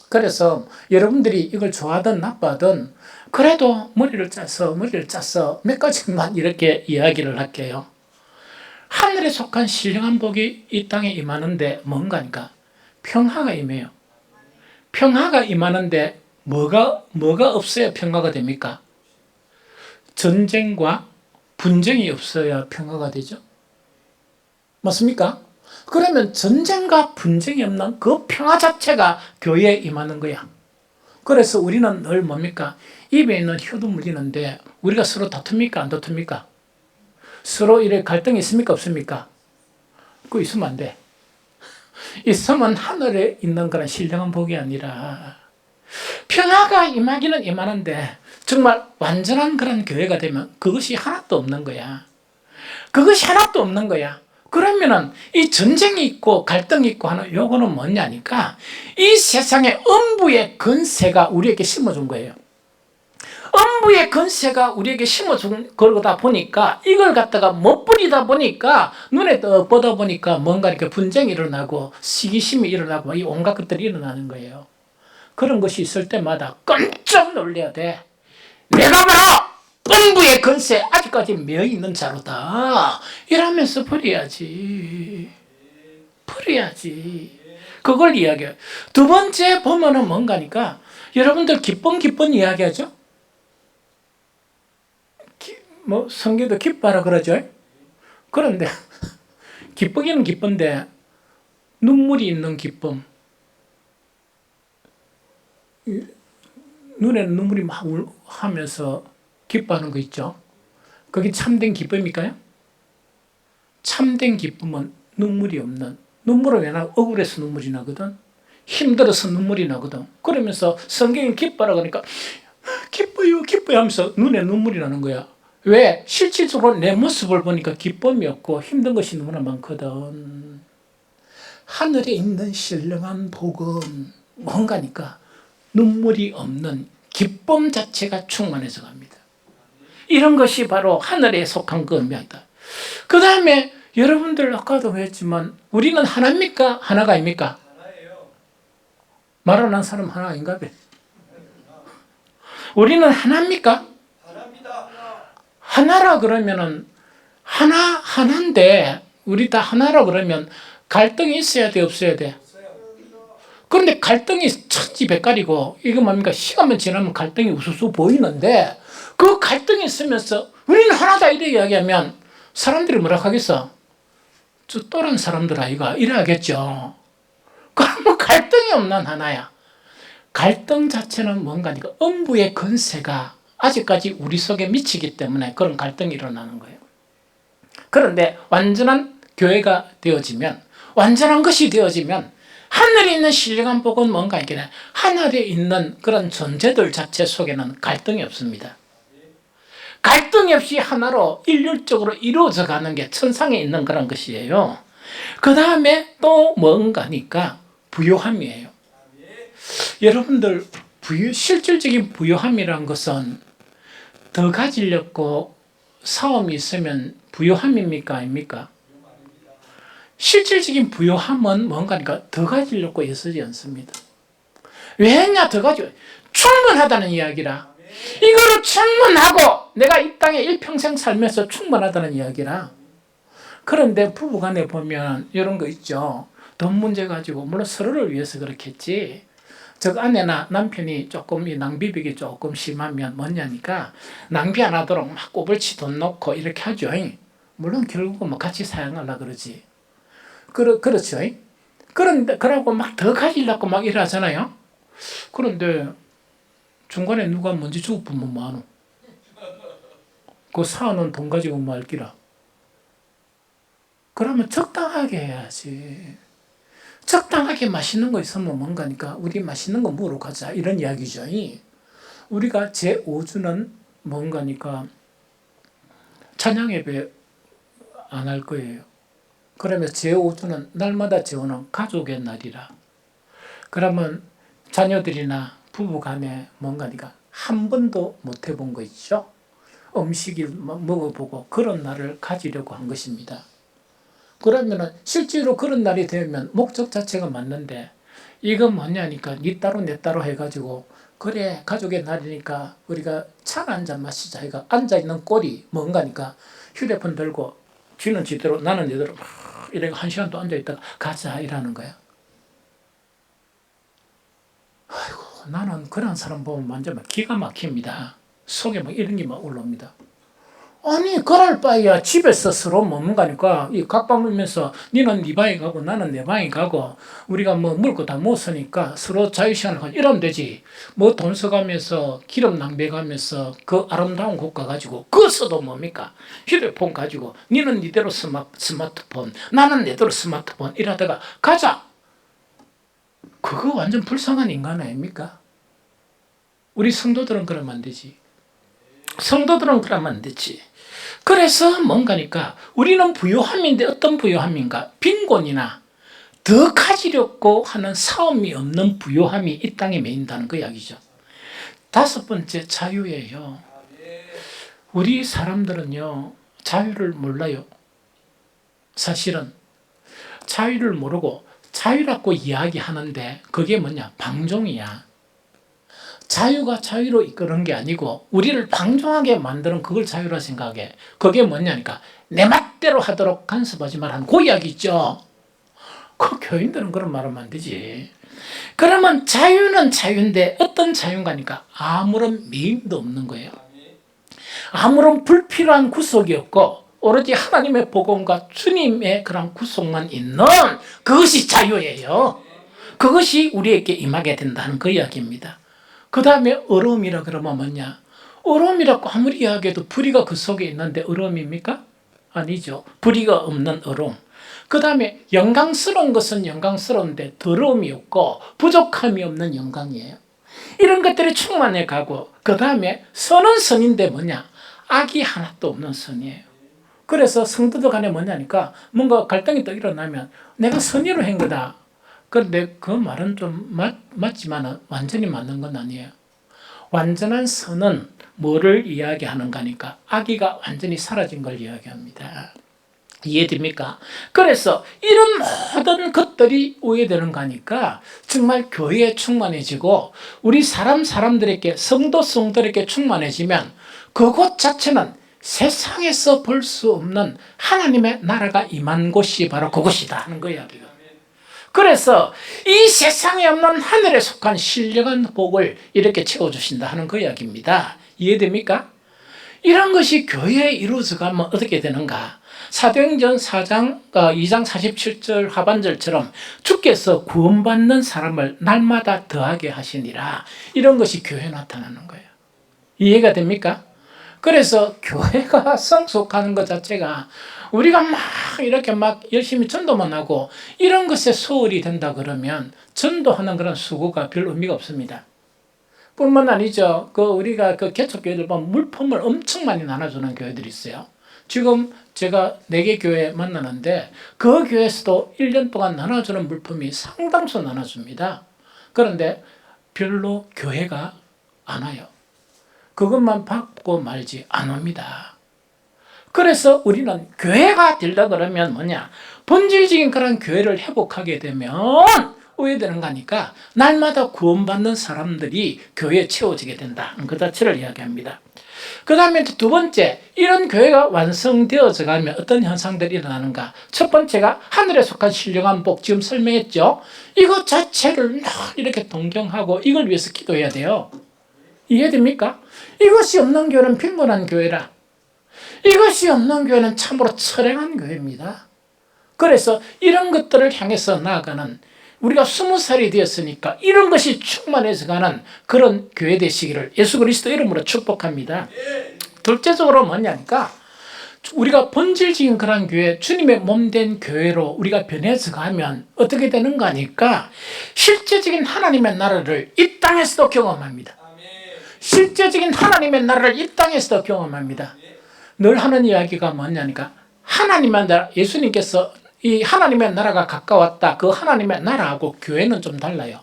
그래서 여러분들이 이걸 좋아하든 나빠하든 그래도 머리를 짜서 몇 가지만 이렇게 이야기를 할게요. 하늘에 속한 신령한 복이 이 땅에 임하는데 뭔가니까 평화가 임해요. 평화가 임하는데 뭐가 없어야 평화가 됩니까? 전쟁과 분쟁이 없어야 평화가 되죠. 맞습니까? 그러면 전쟁과 분쟁이 없는 그 평화 자체가 교회에 임하는 거야. 그래서 우리는 늘 뭡니까? 입에 있는 혀도 물리는데 우리가 서로 다툽니까? 안 다툽니까? 서로 이래 갈등이 있습니까? 없습니까? 그거 있으면 안 돼. 있으면 하늘에 있는 그런 신령한 복이 아니라 평화가 임하기는 임하는데 정말 완전한 그런 교회가 되면 그것이 하나도 없는 거야. 그것이 하나도 없는 거야. 그러면은 이 전쟁이 있고 갈등이 있고 하는 요거는 뭐냐니까 이 세상에 음부의 건세가 우리에게 심어준 거예요. 음부의 건세가 우리에게 심어준 거다 보니까 이걸 갖다가 못 부리다 보니까 눈에 떡 보다 보니까 뭔가 이렇게 분쟁이 일어나고 시기심이 일어나고 이 온갖 것들이 일어나는 거예요. 그런 것이 있을 때마다 깜짝 놀래야 돼. 내가 바로 음부의 건세 아직까지 매여있는 자로다. 이러면서 버려야지. 그걸 이야기해요. 두 번째 보면은 뭔가니까 여러분들 기쁨 이야기하죠? 뭐 성경도 기뻐하라 그러죠? 그런데 기쁘기는 기쁜데 눈물이 있는 기쁨, 눈에는 눈물이 막 하면서 기뻐하는 거 있죠? 그게 참된 기쁨일까요? 참된 기쁨은 눈물이 없는, 눈물은 왜 나? 억울해서 눈물이 나거든. 힘들어서 눈물이 나거든. 그러면서 성경이 기뻐하라 그러니까 기뻐요 하면서 눈에 눈물이 나는 거야. 왜? 실질적으로 내 모습을 보니까 기쁨이 없고 힘든 것이 너무나 많거든. 하늘에 있는 신령한 복은 뭔가니까 눈물이 없는 기쁨 자체가 충만해서 갑니다. 이런 것이 바로 하늘에 속한 겁니다. 그 다음에 여러분들 아까도 했지만 우리는 하나입니까? 하나가 아닙니까? 말하는 사람 하나 아닌가 봐. 우리는 하나입니까? 하나라 그러면은 하나인데 우리 다 하나라 그러면 갈등이 있어야 돼 없어야 돼? 그런데 갈등이 천지백갈이고 이거 뭡니까? 시간만 지나면 갈등이 우수수 보이는데 그 갈등이 있으면서 우리는 하나다 이렇게 이야기하면 사람들이 뭐라 하겠어? 저 또란 사람들 아이가 이래 하겠죠. 그러면 갈등이 없는 하나야. 갈등 자체는 뭔가니까 음부의 건세가 아직까지 우리 속에 미치기 때문에 그런 갈등이 일어나는 거예요. 그런데 완전한 교회가 되어지면, 완전한 것이 되어지면 하늘에 있는 신령한 복은 뭔가 이게 하늘에 있는 그런 존재들 자체 속에는 갈등이 없습니다. 갈등이 없이 하나로 일률적으로 이루어져 가는 게 천상에 있는 그런 것이에요. 그 다음에 또 뭔가니까 부요함이에요. 여러분들 실질적인 부요함이란 것은 더 가지려고 사움이 있으면 부요함입니까 아닙니까? 실질적인 부요함은 뭔가니까 더 가지려고 애쓰지 않습니다. 왜냐 더 가지고 충분하다는 이야기라. 이거로 충분하고 내가 이 땅에 일평생 살면서 충분하다는 이야기라. 그런데 부부간에 보면 이런 거 있죠. 돈 문제 가지고 물론 서로를 위해서 그렇겠지. 저 아내나 남편이 조금 이 낭비벽이 조금 심하면 뭐냐니까 낭비 안 하도록 막 꼬불치 돈 놓고 이렇게 하죠. 물론 결국은 뭐 같이 사용하려고 그러지. 그렇죠. 그런데 그러고 막 더 가지려고 막 이러잖아요. 그런데 중간에 누가 먼저 죽으면 뭐하노? 그 사는 돈 가지고 뭐 할기라. 그러면 적당하게 해야지. 적당하게 맛있는 거 있으면 뭔가니까 우리 맛있는 거 먹으러 가자 이런 이야기죠. 우리가 제5주는 뭔가니까 찬양 예배 안 할 거예요. 그러면 제5주는 날마다 재우는 가족의 날이라. 그러면 자녀들이나 부부간에 뭔가니까 한 번도 못 해본 거 있죠. 음식을 먹어보고 그런 날을 가지려고 한 것입니다. 그러면은 실제로 그런 날이 되면 목적 자체가 맞는데 이건 뭐냐니까 니 따로 내 따로 해가지고 그래 가족의 날이니까 우리가 차를 한잔 마시자. 이가 앉아있는 꼴이 뭔가니까 휴대폰 들고 쥐는 지대로 나는 이대로 막 이렇게 1시간 또 앉아있다가 가자 이라는 거야. 아이고 나는 그런 사람 보면 완전 기가 막힙니다. 속에 막 이런 게 막 올라옵니다. 아니 그럴 바에야 집에서 서로 먹는가니까 이 각방 물면서 니는 네 방에 가고 나는 내 방에 가고 우리가 뭐 먹을 거 다 먹었으니까 서로 자유시간을 가지고 이러면 되지. 뭐 돈 써가면서 기름 낭비해가면서 그 아름다운 곳 가가지고 그거 써도 뭡니까? 휴대폰 가지고 니는 니대로 스마트폰 나는 내대로 스마트폰 이러다가 가자. 그거 완전 불쌍한 인간 아닙니까? 우리 성도들은 그러면 안 되지. 성도들은 그러면 안 되지. 그래서 뭔가니까 우리는 부요함인데 어떤 부요함인가? 빈곤이나 더 가지려고 하는 사움이 없는 부요함이 이 땅에 매인다는 그 이야기죠. 5번째 자유예요. 우리 사람들은요 자유를 몰라요. 사실은 자유를 모르고 자유라고 이야기하는데 그게 뭐냐? 방종이야. 자유가 자유로 이끄는 게 아니고 우리를 방종하게 만드는 그걸 자유라 생각해. 그게 뭐냐니까 내 맛대로 하도록 간섭하지 말라는 그 이야기 있죠. 그 교인들은 그런 말 하면 안 되지. 그러면 자유는 자유인데 어떤 자유인가니까 아무런 매임도 없는 거예요. 아무런 불필요한 구속이 없고 오로지 하나님의 복음과 주님의 그런 구속만 있는 그것이 자유예요. 그것이 우리에게 임하게 된다는 그 이야기입니다. 그 다음에 어려움이라 그러면 뭐냐? 어려움이라고 아무리 이야기해도 불의가 그 속에 있는데 어려움입니까? 아니죠. 불의가 없는 어려움. 그 다음에 영광스러운 것은 영광스러운데 더러움이 없고 부족함이 없는 영광이에요. 이런 것들이 충만해 가고 그 다음에 선은 선인데 뭐냐? 악이 하나도 없는 선이에요. 그래서 성도들 간에 뭐냐니까 뭔가 갈등이 또 일어나면 내가 선의로 한 거다. 그런데 그 말은 좀 맞지만 완전히 맞는 건 아니에요. 완전한 선은 뭐를 이야기하는가니까 악의가 완전히 사라진 걸 이야기합니다. 이해됩니까? 그래서 이런 모든 것들이 오해되는 거니까 정말 교회에 충만해지고 우리 사람들에게 성도들에게 충만해지면 그곳 자체는 세상에서 볼 수 없는 하나님의 나라가 임한 곳이 바로 그곳이다 하는 거야. 그래서 이 세상에 없는 하늘에 속한 신령한 복을 이렇게 채워주신다 하는 그 이야기입니다. 이해됩니까? 이런 것이 교회에 이루어져 가면 어떻게 되는가? 사도행전 4장 2장 47절 하반절처럼 주께서 구원받는 사람을 날마다 더하게 하시니라. 이런 것이 교회에 나타나는 거예요. 이해가 됩니까? 그래서 교회가 성숙하는 것 자체가 우리가 막 이렇게 막 열심히 전도만 하고 이런 것에 소홀히 된다 그러면 전도하는 그런 수고가 별 의미가 없습니다. 뿐만 아니죠. 우리가 개척교회들 보면 물품을 엄청 많이 나눠주는 교회들이 있어요. 지금 제가 4개 교회 만나는데 그 교회에서도 1년 동안 나눠주는 물품이 상당수 나눠줍니다. 그런데 별로 교회가 안 와요. 그것만 받고 말지 안 옵니다. 그래서 우리는 교회가 되려 그러면 뭐냐? 본질적인 그런 교회를 회복하게 되면 오해되는 거니까 날마다 구원받는 사람들이 교회에 채워지게 된다. 그 자체를 이야기합니다. 그 다음에 두 번째, 이런 교회가 완성되어져 가면 어떤 현상들이 일어나는가? 첫 번째가 하늘에 속한 신령한 복, 지금 설명했죠? 이것 자체를 막 이렇게 동경하고 이걸 위해서 기도해야 돼요. 이해됩니까? 이것이 없는 교회는 빈곤한 교회라. 이것이 없는 교회는 참으로 처량한 교회입니다. 그래서 이런 것들을 향해서 나아가는, 우리가 20살이 되었으니까 이런 것이 충만해서 가는 그런 교회 되시기를 예수 그리스도 이름으로 축복합니다. 둘째적으로 뭐냐니까 우리가 본질적인 그런 교회, 주님의 몸된 교회로 우리가 변해서 가면 어떻게 되는가 하니까 실제적인 하나님의 나라를 이 땅에서도 경험합니다. 실제적인 하나님의 나라를 이 땅에서도 경험합니다. 늘 하는 이야기가 뭐냐니까 하나님의 나라, 예수님께서 이 하나님의 나라가 가까웠다. 그 하나님의 나라하고 교회는 좀 달라요.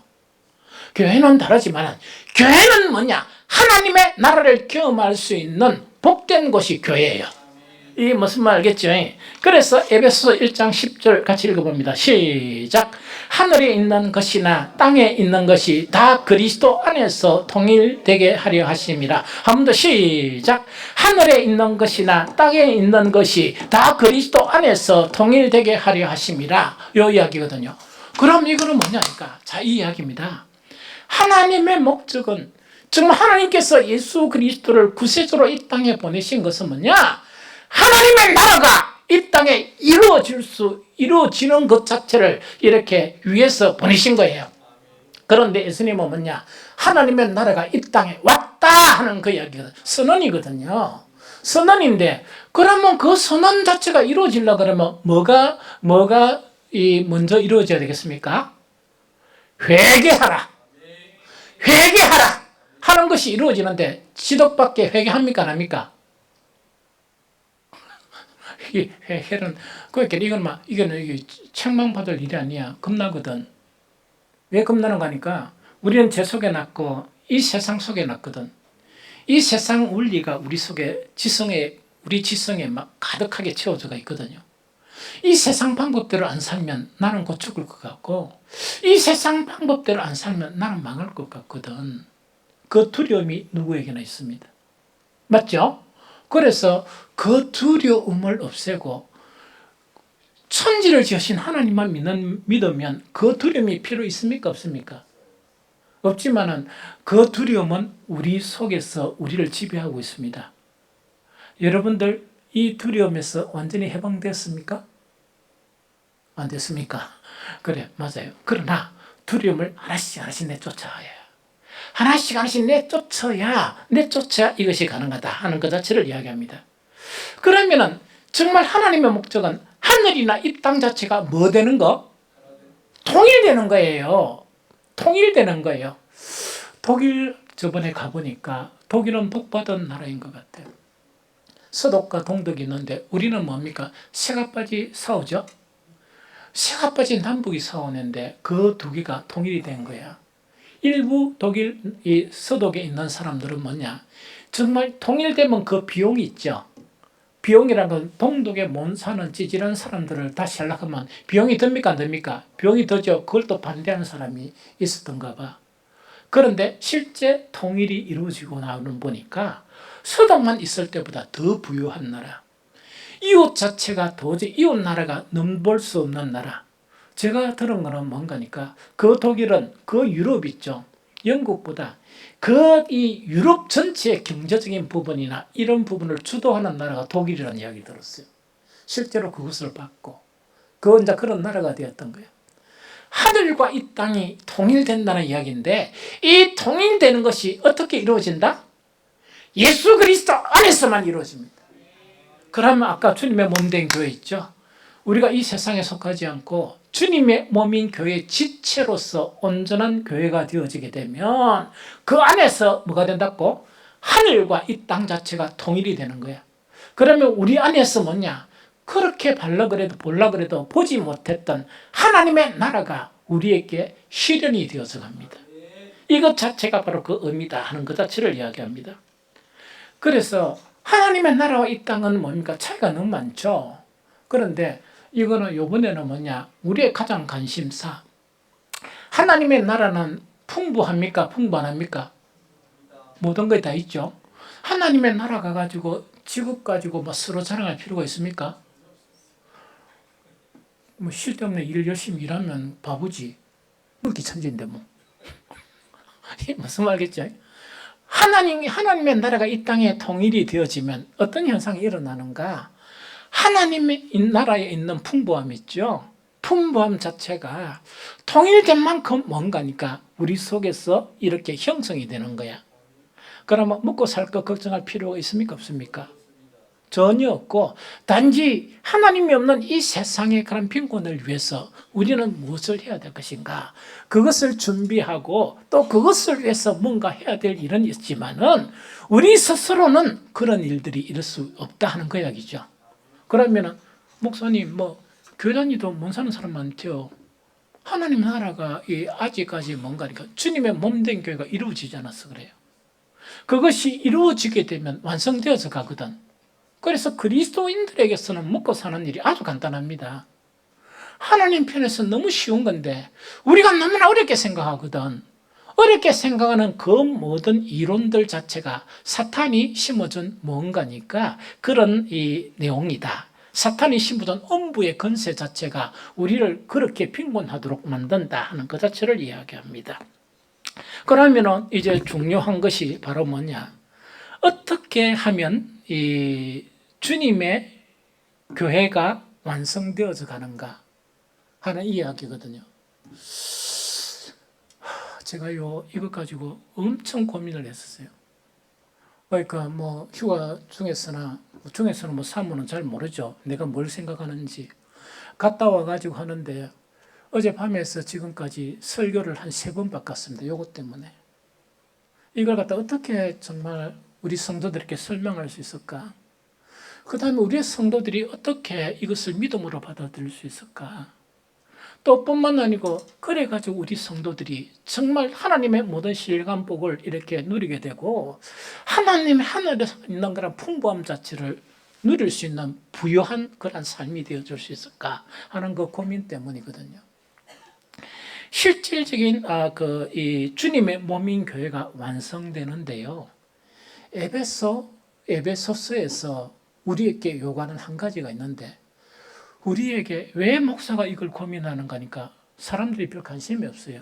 교회는 다르지만 교회는 뭐냐? 하나님의 나라를 경험할 수 있는 복된 곳이 교회예요. 이게 무슨 말 알겠죠? 그래서 에베소서 1장 10절 같이 읽어봅니다. 시작. 하늘에 있는 것이나 땅에 있는 것이 다 그리스도 안에서 통일되게 하려 하심이라. 한 번 더 시작. 하늘에 있는 것이나 땅에 있는 것이 다 그리스도 안에서 통일되게 하려 하심이라. 요 이야기거든요. 그럼 이거는 뭐냐니까? 자, 이 이야기입니다. 하나님의 목적은 정말 하나님께서 예수 그리스도를 구세주로 이 땅에 보내신 것은 뭐냐? 하나님의 나라가 이 땅에 이루어지는 것 자체를 이렇게 위해서 보내신 거예요. 그런데 예수님은 뭐냐? 하나님의 나라가 이 땅에 왔다 하는 그 이야기가 선언이거든요. 선언인데, 그러면 그 선언 자체가 이루어지려고 그러면 뭐가 먼저 이루어져야 되겠습니까? 회개하라. 회개하라 하는 것이 이루어지는데 지독밖에 회개합니까? 안 합니까? 이 회개는 그러니까 이거는 책망받을 일이 아니야. 겁나거든. 왜 겁나는 거니까 우리는 죄 속에 났고 이 세상 속에 났거든. 이 세상 원리가 우리 속에 우리 지성에 막 가득하게 채워져가 있거든요. 이 세상 방법대로 안 살면 나는 곧 죽을 것 같고 이 세상 방법대로 안 살면 나는 망할 것 같거든. 그 두려움이 누구에게나 있습니다. 맞죠? 그래서 그 두려움을 없애고 천지를 지으신 하나님만 믿으면 그 두려움이 필요 있습니까? 없습니까? 없지만은 그 두려움은 우리 속에서 우리를 지배하고 있습니다. 여러분들 이 두려움에서 완전히 해방되었습니까? 안 됐습니까? 그래, 맞아요. 그러나 두려움을 하나씩 내쫓아야 해요. 하나씩 내쫓아야 이것이 가능하다 하는 것 자체를 이야기합니다. 그러면은 정말 하나님의 목적은 하늘이나 이 땅 자체가 뭐 되는 거? 통일되는 거예요. 통일되는 거예요. 독일 저번에 가보니까 독일은 복받은 나라인 것 같아요. 서독과 동독이 있는데 우리는 뭡니까? 새가빠지 싸우죠? 새가빠지 남북이 싸우는데 그 두 개가 통일이 된 거야. 일부 독일 이 서독에 있는 사람들은 뭐냐? 정말 통일되면 그 비용이 있죠. 비용이란 건 동독에 못 사는 찌질한 사람들을 다시 하려고 하면 비용이 듭니까? 안 듭니까? 비용이 더죠. 그걸 또 반대하는 사람이 있었던가 봐. 그런데 실제 통일이 이루어지고 나오는 보니까 서독만 있을 때보다 더 부유한 나라. 이웃 자체가 도저히 이웃 나라가 넘볼 수 없는 나라. 제가 들은 거는 뭔가니까 그 독일은 그 유럽 있죠. 영국보다 이 유럽 전체의 경제적인 부분이나 이런 부분을 주도하는 나라가 독일이라는 이야기 들었어요. 실제로 그것을 받고 이제 그런 나라가 되었던 거예요. 하늘과 이 땅이 통일된다는 이야기인데 이 통일되는 것이 어떻게 이루어진다? 예수 그리스도 안에서만 이루어집니다. 그러면 아까 주님의 몸된 교회 있죠? 우리가 이 세상에 속하지 않고 주님의 몸인 교회의 지체로서 온전한 교회가 되어지게 되면 그 안에서 뭐가 된다고? 하늘과 이 땅 자체가 통일이 되는 거야. 그러면 우리 안에서 뭐냐? 그렇게 발라 그래도 볼라 그래도 보지 못했던 하나님의 나라가 우리에게 실현이 되어서 갑니다. 이것 자체가 바로 그 의미다 하는 것 자체를 이야기합니다. 그래서 하나님의 나라와 이 땅은 뭡니까? 차이가 너무 많죠. 그런데 이거는 요번에는 뭐냐? 우리의 가장 관심사. 하나님의 나라는 풍부합니까? 풍부 안 합니까? 모든 게 다 있죠. 하나님의 나라가 가지고 직업 가지고 뭐 서로 자랑할 필요가 있습니까? 뭐 쉴 데 없는 일 열심히 일하면 바보지. 물기천지인데 뭐. 무슨 말겠죠? 하나님의 나라가 이 땅에 통일이 되어지면 어떤 현상이 일어나는가? 하나님의 나라에 있는 풍부함 있죠? 풍부함 자체가 통일된 만큼 뭔가니까 우리 속에서 이렇게 형성이 되는 거야. 그러면 먹고 살 거 걱정할 필요가 있습니까? 없습니까? 전혀 없고 단지 하나님이 없는 이 세상의 그런 빈곤을 위해서 우리는 무엇을 해야 될 것인가? 그것을 준비하고 또 그것을 위해서 뭔가 해야 될 일은 있지만은 우리 스스로는 그런 일들이 이룰 수 없다 하는 그 이야기죠. 그러면은 목사님 뭐 교단위도 못 사는 사람 많대요. 하나님 나라가 아직까지 뭔가니까 주님의 몸된 교회가 이루어지지 않아서 그래요. 그것이 이루어지게 되면 완성되어서 가거든. 그래서 그리스도인들에게서는 먹고 사는 일이 아주 간단합니다. 하나님 편에서 너무 쉬운 건데 우리가 너무나 어렵게 생각하거든. 어렵게 생각하는 그 모든 이론들 자체가 사탄이 심어준 뭔가니까 그런 이 내용이다. 사탄이 심어준 엄부의 건세 자체가 우리를 그렇게 빈곤하도록 만든다 하는 그 자체를 이야기합니다. 그러면은 이제 중요한 것이 바로 뭐냐? 어떻게 하면 이 주님의 교회가 완성되어져 가는가 하는 이야기거든요. 제가 이것 가지고 엄청 고민을 했었어요. 그러니까 뭐 휴가 중에서는 뭐 사모는 잘 모르죠. 내가 뭘 생각하는지. 갔다 와가지고 하는데 어젯밤에서 지금까지 설교를 한 3번 바꿨습니다. 요것 때문에. 이걸 갖다 어떻게 정말 우리 성도들에게 설명할 수 있을까? 그 다음에 우리의 성도들이 어떻게 이것을 믿음으로 받아들일 수 있을까? 또 뿐만 아니고 그래가지고 우리 성도들이 정말 하나님의 모든 신령한 복을 이렇게 누리게 되고 하나님의 하늘에서 있는 그런 풍부함 자체를 누릴 수 있는 부유한 그런 삶이 되어줄 수 있을까 하는 그 고민 때문이거든요. 실질적인 이 주님의 몸인 교회가 완성되는데요. 에베소서에서 우리에게 요구하는 한 가지가 있는데 우리에게 왜 목사가 이걸 고민하는가 하니까 사람들이 별 관심이 없어요.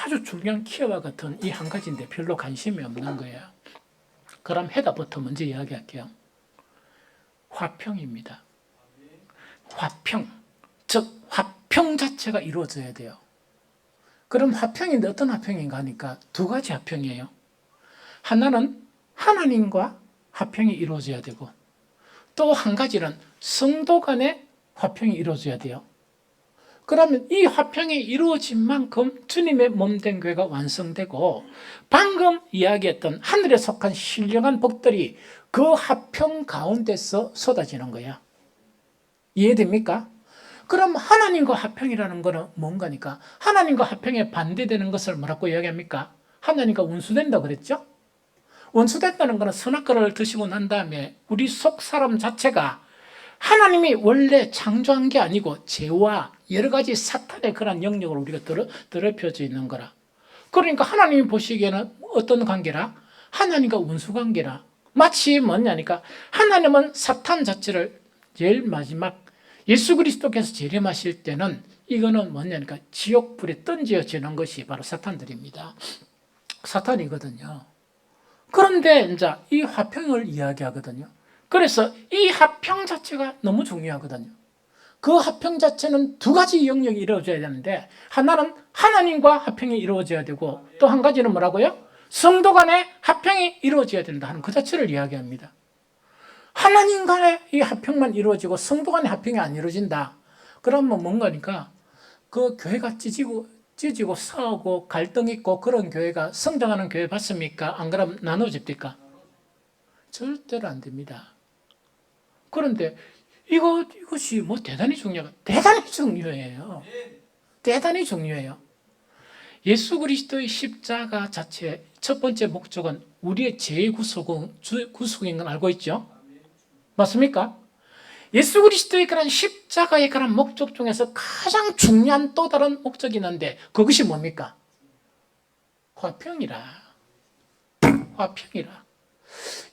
아주 중요한 키와 같은 이 한 가지인데 별로 관심이 없는 거예요. 그럼 해답부터 먼저 이야기할게요. 화평입니다. 화평. 즉 화평 자체가 이루어져야 돼요. 그럼 화평인데 어떤 화평인가 하니까 2가지 화평이에요. 하나는 하나님과 화평이 이루어져야 되고 또 한 가지는 성도 간의 화평이 이루어져야 돼요. 그러면 이 화평이 이루어진 만큼 주님의 몸된 교회가 완성되고 방금 이야기했던 하늘에 속한 신령한 복들이 그 화평 가운데서 쏟아지는 거야. 이해됩니까? 그럼 하나님과 화평이라는 거는 뭔가니까 하나님과 화평에 반대되는 것을 뭐라고 이야기합니까? 하나님과 원수된다 그랬죠? 원수됐다는 것은 선악과를 드시고 난 다음에 우리 속 사람 자체가 하나님이 원래 창조한 게 아니고 죄와 여러 가지 사탄의 그런 영역을 우리가 더럽혀져 있는 거라. 그러니까 하나님이 보시기에는 어떤 관계라? 하나님과 원수 관계라. 마치 뭐냐니까 하나님은 사탄 자체를 제일 마지막 예수 그리스도께서 재림하실 때는 이거는 뭐냐니까 지옥불에 던져지는 것이 바로 사탄들입니다. 사탄이거든요. 그런데 이제 이 화평을 이야기하거든요. 그래서 이 화평 자체가 너무 중요하거든요. 그 화평 자체는 2가지 영역이 이루어져야 되는데 하나는 하나님과 화평이 이루어져야 되고 또 한 가지는 뭐라고요? 성도 간의 화평이 이루어져야 된다 하는 그 자체를 이야기합니다. 하나님 간의 이 화평만 이루어지고 성도 간의 화평이 안 이루어진다. 그러면 뭔가니까 그 교회가 찢어지고 싸우고 갈등 있고 그런 교회가 성장하는 교회 봤습니까? 안 그러면 나눠집니까? 절대로 안 됩니다. 그런데 이것이 뭐 대단히 중요해요. 대단히 중요해요. 대단히 중요해요. 예수 그리스도의 십자가 자체의 첫 번째 목적은 우리의 구속인 건 알고 있죠? 맞습니까? 예수 그리스도의 그런 십자가의 그런 목적 중에서 가장 중요한 또 다른 목적이 있는데 그것이 뭡니까? 화평이라. 화평이라.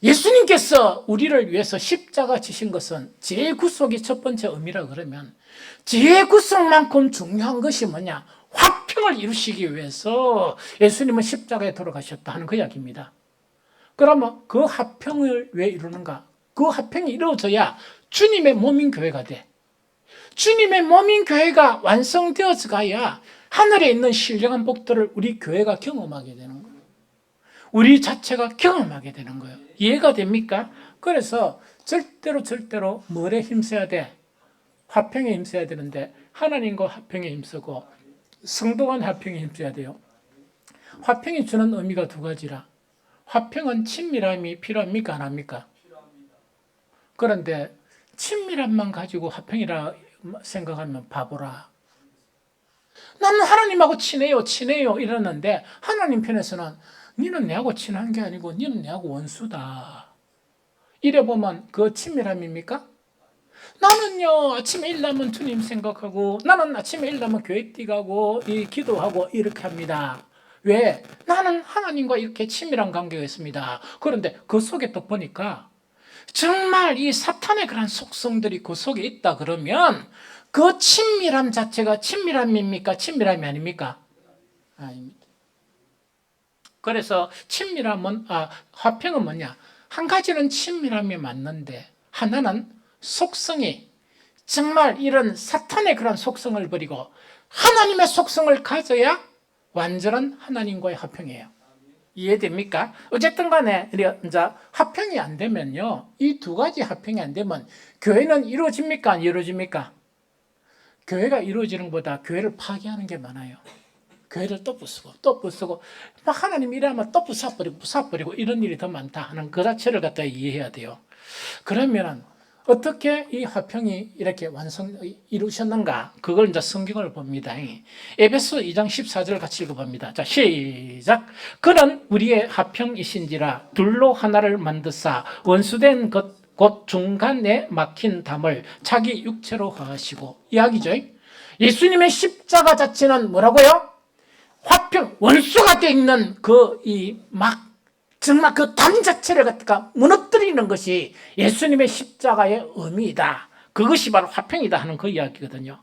예수님께서 우리를 위해서 십자가 지신 것은 재구속의 첫 번째 의미라 그러면 재구속만큼 중요한 것이 뭐냐? 화평을 이루시기 위해서 예수님은 십자가에 돌아가셨다 하는 그 이야기입니다. 그러면 그 화평을 왜 이루는가? 그 화평이 이루어져야 주님의 몸인 교회가 돼. 주님의 몸인 교회가 완성되어서 가야 하늘에 있는 신령한 복들을 우리 교회가 경험하게 되는 거예요. 우리 자체가 경험하게 되는 거예요. 이해가 됩니까? 그래서 절대로 뭐에 힘써야 돼? 화평에 힘써야 되는데 하나님과 화평에 힘쓰고 성도 간 화평에 힘써야 돼요. 화평이 주는 의미가 두 가지라. 화평은 친밀함이 필요합니까? 안 합니까? 그런데 친밀함만 가지고 화평이라 생각하면 바보라. 나는 하나님하고 친해요 이러는데 하나님 편에서는 너는 내하고 친한 게 아니고 너는 내하고 원수다. 이래 보면 그 친밀함입니까? 나는요 아침에 일나면 주님 생각하고 나는 아침에 일나면 교회 뛰가고 기도하고 이렇게 합니다. 왜? 나는 하나님과 이렇게 친밀한 관계가 있습니다. 그런데 그 속에 또 보니까 정말 이 사탄의 그런 속성들이 그 속에 있다 그러면 그 친밀함 자체가 친밀함입니까? 친밀함이 아닙니까? 아닙니다. 그래서 화평은 뭐냐? 한 가지는 친밀함이 맞는데 하나는 속성이 정말 이런 사탄의 그런 속성을 버리고 하나님의 속성을 가져야 완전한 하나님과의 화평이에요. 이해됩니까? 어쨌든 간에 이제 화평이 안 되면요. 이 두 가지 화평이 안 되면 교회는 이루어집니까? 안 이루어집니까? 교회가 이루어지는 것보다 교회를 파괴하는 게 많아요. 교회를 또 부수고 막 하나님 일하면 또 부숴버리고 이런 일이 더 많다 하는 그 자체를 갖다 이해해야 돼요. 그러면 어떻게 이 화평이 이렇게 이루셨는가? 그걸 이제 성경을 봅니다. 에베소 2장 14절 같이 읽어봅니다. 자, 시작. 그는 우리의 화평이신지라 둘로 하나를 만드사 원수된 곧 중간에 막힌 담을 자기 육체로 화하시고 이야기죠. 예수님의 십자가 자체는 뭐라고요? 화평, 원수가 되어 있는 정말 그 담 자체를 갖다가 무너뜨리는 것이 예수님의 십자가의 의미이다. 그것이 바로 화평이다 하는 그 이야기거든요.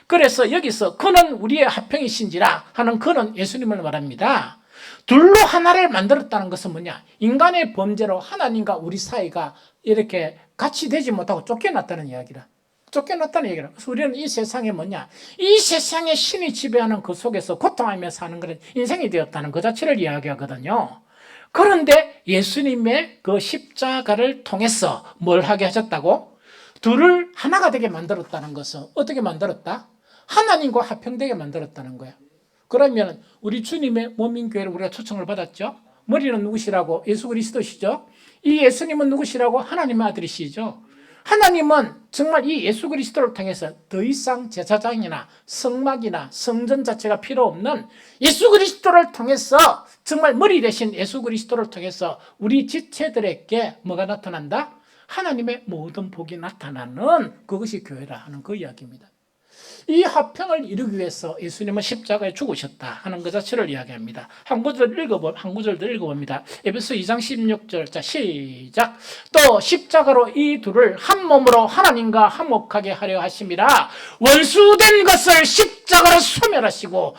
그래서 여기서 그는 우리의 화평이신지라 하는 그는 예수님을 말합니다. 둘로 하나를 만들었다는 것은 뭐냐? 인간의 범죄로 하나님과 우리 사이가 이렇게 같이 되지 못하고 쫓겨났다는 이야기라. 그래서 우리는 이 세상에 뭐냐? 이 세상에 신이 지배하는 그 속에서 고통하며 사는 그런 인생이 되었다는 그 자체를 이야기하거든요. 그런데 예수님의 그 십자가를 통해서 뭘 하게 하셨다고? 둘을 하나가 되게 만들었다는 것은 어떻게 만들었다? 하나님과 화평되게 만들었다는 거야. 그러면 우리 주님의 몸인 교회를 우리가 초청을 받았죠. 머리는 누구시라고? 예수 그리스도시죠. 이 예수님은 누구시라고? 하나님의 아들이시죠. 하나님은 정말 이 예수 그리스도를 통해서 더 이상 제사장이나 성막이나 성전 자체가 필요 없는 예수 그리스도를 통해서 정말 머리 대신 예수 그리스도를 통해서 우리 지체들에게 뭐가 나타난다? 하나님의 모든 복이 나타나는 그것이 교회라 하는 그 이야기입니다. 이 화평을 이루기 위해서 예수님은 십자가에 죽으셨다 하는 것 자체를 이야기합니다. 한 구절 더 읽어봅니다. 에베소 2장 16절. 자, 시작. 또 십자가로 이 둘을 한 몸으로 하나님과 화목하게 하려 하심이라 원수된 것을 십자가로 소멸하시고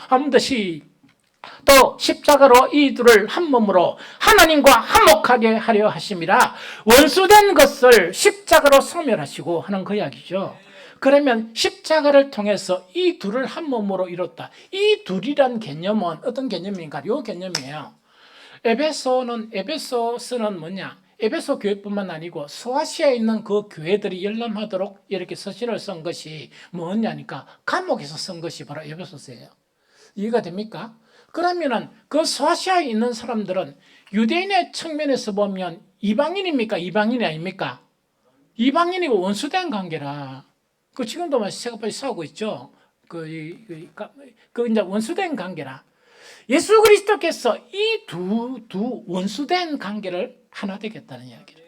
또 십자가로 이 둘을 한 몸으로 하나님과 화목하게 하려 하심이라 원수된 것을 십자가로 소멸하시고 하는 그 이야기죠. 그러면 십자가를 통해서 이 둘을 한 몸으로 이뤘다. 이 둘이란 개념은 어떤 개념인가? 이 개념이에요. 에베소서는 뭐냐? 에베소 교회뿐만 아니고 소아시아에 있는 그 교회들이 열람하도록 이렇게 서신을 쓴 것이 뭐냐니까 감옥에서 쓴 것이 바로 에베소서예요. 이해가 됩니까? 그러면은 그 소아시아에 있는 사람들은 유대인의 측면에서 보면 이방인입니까? 이방인이 아닙니까? 이방인이고 원수된 관계라. 그 지금도 세가파이 싸우고 있죠. 그 이제 원수된 관계라. 예수 그리스도께서 이 두 원수된 관계를 하나 되겠다는 이야기를.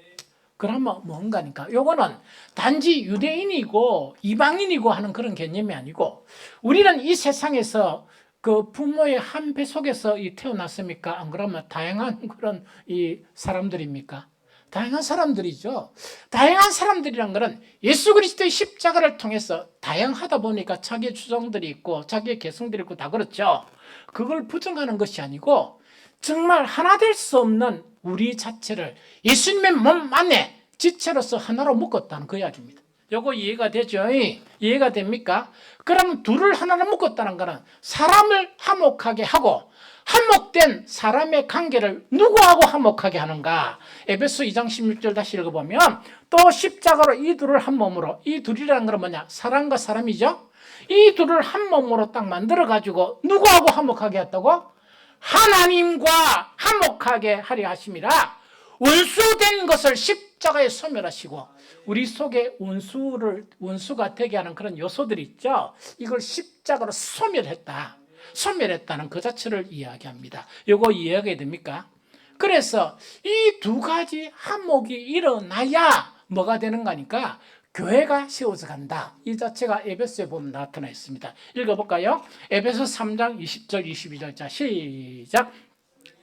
그러면 뭔가니까 요거는 단지 유대인이고 이방인이고 하는 그런 개념이 아니고 우리는 이 세상에서 그 부모의 한 배 속에서 태어났습니까? 안 그러면 다양한 그런 이 사람들입니까? 다양한 사람들이죠. 다양한 사람들이란 것은 예수 그리스도의 십자가를 통해서 다양하다 보니까 자기의 주장들이 있고 자기의 개성들이 있고 다 그렇죠. 그걸 부정하는 것이 아니고 정말 하나 될 수 없는 우리 자체를 예수님의 몸 안에 지체로서 하나로 묶었다는 그 이야기입니다. 요거 이해가 되죠? 이해가 됩니까? 그러면 둘을 하나로 묶었다는 것은 사람을 화목하게 하고 화목된 사람의 관계를 누구하고 화목하게 하는가? 에베소 2장 16절 다시 읽어보면 또 십자가로 이 둘을 한 몸으로, 이 둘이라는 건 뭐냐? 사람과 사람이죠? 이 둘을 한 몸으로 딱 만들어가지고 누구하고 화목하게 했다고? 하나님과 화목하게 하려 하심이라. 원수된 것을 십자가에 소멸하시고 우리 속에 원수가 되게 하는 그런 요소들이 있죠. 이걸 십자가로 소멸했다는 그 자체를 이야기합니다. 이거 이해하게 됩니까? 그래서 이 두 가지 한목이 일어나야 뭐가 되는 거니까 교회가 세워져 간다. 이 자체가 에베소에 보면 나타나 있습니다. 읽어볼까요? 에베소 3장 20절 22절. 자, 시작.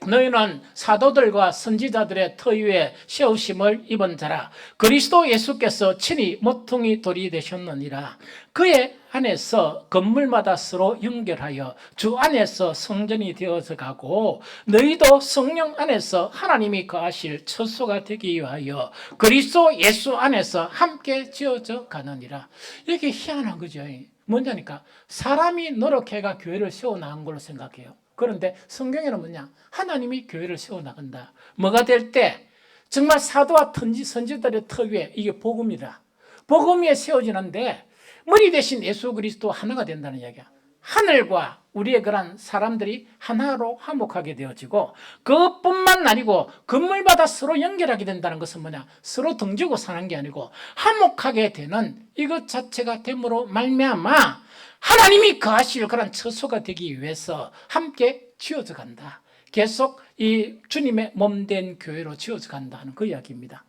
너희는 사도들과 선지자들의 터 위에 세우심을 입은 자라. 그리스도 예수께서 친히 모퉁이 돌이 되셨느니라. 그의 안에서 건물마다 서로 연결하여 주 안에서 성전이 되어서 가고 너희도 성령 안에서 하나님이 거하실 처소가 되기 위하여 그리스도 예수 안에서 함께 지어져 가느니라. 이게 희한한 거죠. 뭐냐니까 사람이 노력해가 교회를 세워나간 걸로 생각해요. 그런데 성경에는 뭐냐? 하나님이 교회를 세워나간다. 뭐가 될 때? 정말 사도와 선지자들의 터 위에 이게 복음이다. 복음 위에 세워지는데 머리 대신 예수 그리스도 하나가 된다는 이야기야. 하늘과 우리의 그런 사람들이 하나로 화목하게 되어지고 그것뿐만 아니고 건물마다 서로 연결하게 된다는 것은 뭐냐? 서로 등지고 사는 게 아니고 화목하게 되는 이것 자체가 됨으로 말미암아 하나님이 거하실 그런 처소가 되기 위해서 함께 지어져 간다. 계속 이 주님의 몸된 교회로 지어져 간다는 그 이야기입니다.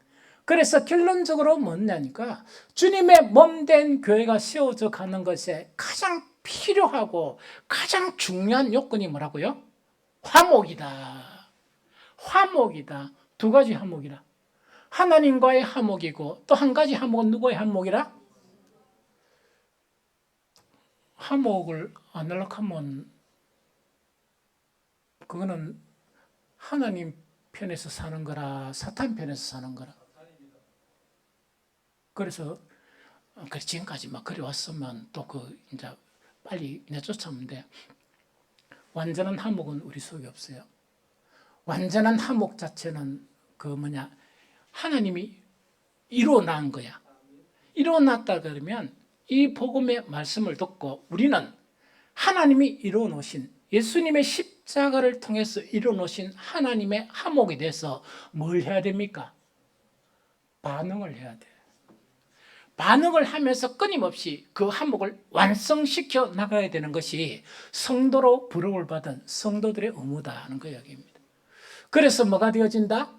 그래서 결론적으로 뭐냐니까 주님의 몸된 교회가 세워져 가는 것에 가장 필요하고 가장 중요한 요건이 뭐라고요? 화목이다. 화목이다. 두 가지 화목이라. 하나님과의 화목이고 또 한 가지 화목은 누구의 화목이라? 화목을 안 하려고 하면 그거는 하나님 편에서 사는 거라 사탄 편에서 사는 거라. 그래서 지금까지 막 그래 왔으면 또 이제 빨리 내쫓으면 돼. 완전한 화목은 우리 속에 없어요. 완전한 화목 자체는 하나님이 이루어난 거야. 이루어났다 그러면 이 복음의 말씀을 듣고 우리는 하나님이 이루어놓으신 예수님의 십자가를 통해서 이루어놓으신 하나님의 화목이 돼서 뭘 해야 됩니까? 반응을 해야 돼. 반응을 하면서 끊임없이 그 화목을 완성시켜 나가야 되는 것이 성도로 부름을 받은 성도들의 의무다 하는 그 이야기입니다. 그래서 뭐가 되어진다?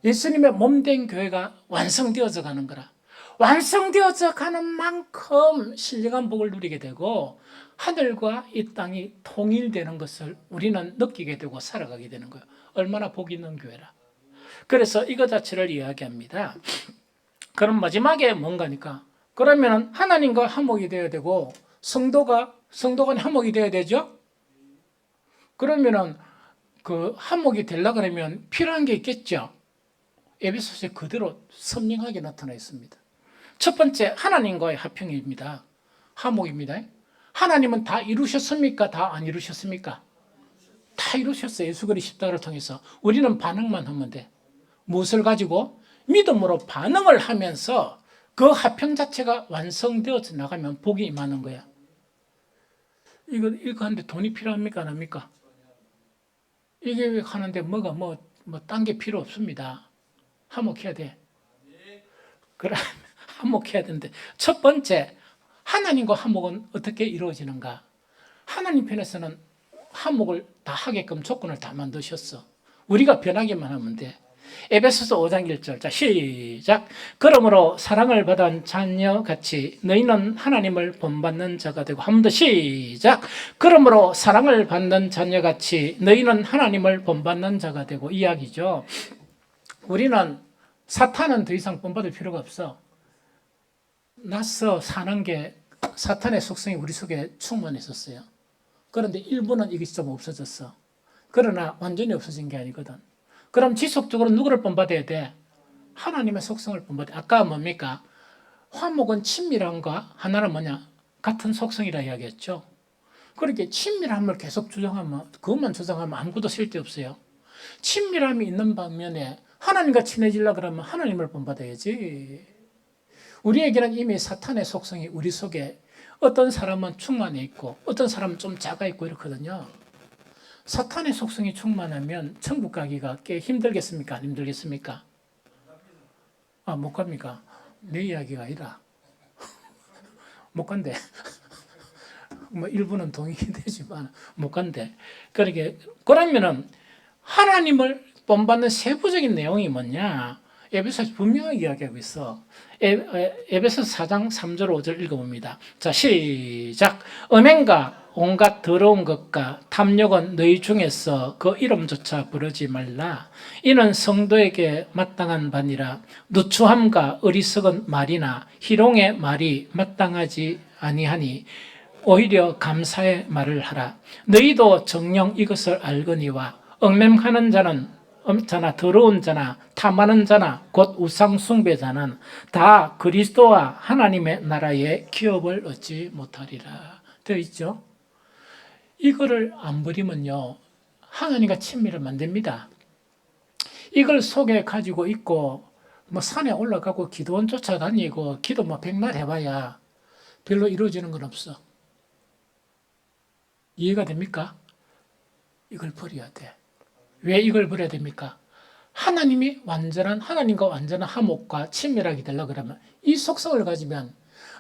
예수님의 몸된 교회가 완성되어져 가는 거라. 완성되어져 가는 만큼 신령한 복을 누리게 되고 하늘과 이 땅이 통일되는 것을 우리는 느끼게 되고 살아가게 되는 거예요. 얼마나 복 있는 교회라. 그래서 이거 자체를 이야기합니다. 그럼 마지막에 뭔가니까? 그러면 하나님과 화목이 되어야 되고 성도 간에 화목이 되어야 되죠? 그러면은 그 화목이 되려고 그러면 필요한 게 있겠죠? 에베소서에 그대로 선명하게 나타나 있습니다. 첫 번째, 하나님과의 화평입니다. 화목입니다. 하나님은 다 이루셨습니까? 다 안 이루셨습니까? 다 이루셨어요. 예수 그리스도 십자가를 통해서. 우리는 반응만 하면 돼. 무엇을 가지고? 믿음으로 반응을 하면서 그 화평 자체가 완성되어서 나가면 복이 임하는 거야. 이거 하는데 돈이 필요합니까? 안 합니까? 이게 하는데 딴 게 필요 없습니다. 한몫해야 돼. 그래, 한몫해야 되는데 첫 번째 하나님과 한몫은 어떻게 이루어지는가? 하나님 편에서는 한몫을 다 하게끔 조건을 다 만드셨어. 우리가 변하기만 하면 돼. 에베소서 5장 1절. 자, 시작. 그러므로 사랑을 받은 자녀같이 너희는 하나님을 본받는 자가 되고, 한 번 더 시작. 그러므로 사랑을 받는 자녀같이 너희는 하나님을 본받는 자가 되고, 이야기죠. 우리는 사탄은 더 이상 본받을 필요가 없어. 나서 사는 게 사탄의 속성이 우리 속에 충만했었어요. 그런데 일부는 이것이 좀 없어졌어. 그러나 완전히 없어진 게 아니거든. 그럼 지속적으로 누구를 본받아야 돼? 하나님의 속성을 본받아야 돼. 아까 뭡니까? 화목은 친밀함과 하나는 뭐냐? 같은 속성이라 이야기했죠. 그렇게 친밀함을 계속 주장하면, 그것만 주장하면 아무것도 쓸데없어요. 친밀함이 있는 반면에 하나님과 친해지려고 그러면 하나님을 본받아야지. 우리에게는 이미 사탄의 속성이 우리 속에 어떤 사람은 충만해 있고 어떤 사람은 좀 작아 있고 이렇거든요. 사탄의 속성이 충만하면 천국 가기가 꽤 힘들겠습니까? 안 힘들겠습니까? 못 갑니까? 내 이야기가 아니라 못 간대. 뭐 일부는 동의되지만 못 간대. 그러면은 하나님을 본받는 세부적인 내용이 뭐냐? 에베소에서 분명하게 이야기하고 있어. 에베소 4장 3절 5절 읽어봅니다. 자, 시작. 음행과 온갖 더러운 것과 탐욕은 너희 중에서 그 이름조차 부르지 말라. 이는 성도에게 마땅한 바니라. 누추함과 어리석은 말이나 희롱의 말이 마땅하지 아니하니 오히려 감사의 말을 하라. 너희도 정녕 이것을 알거니와 얽매하는 자나 더러운 자나 탐하는 자나 곧 우상 숭배자는 다 그리스도와 하나님의 나라의 기업을 얻지 못하리라 되어 있죠. 이거를 안 버리면요 하나님과 친밀을 안 됩니다. 이걸 속에 가지고 있고 뭐 산에 올라가고 기도원 쫓아다니고 기도 뭐 백날 해봐야 별로 이루어지는 건 없어. 이해가 됩니까? 이걸 버려야 돼. 왜 이걸 버려야 됩니까? 하나님과 완전한 화목과 친밀하게 되려고 그러면 이 속성을 가지면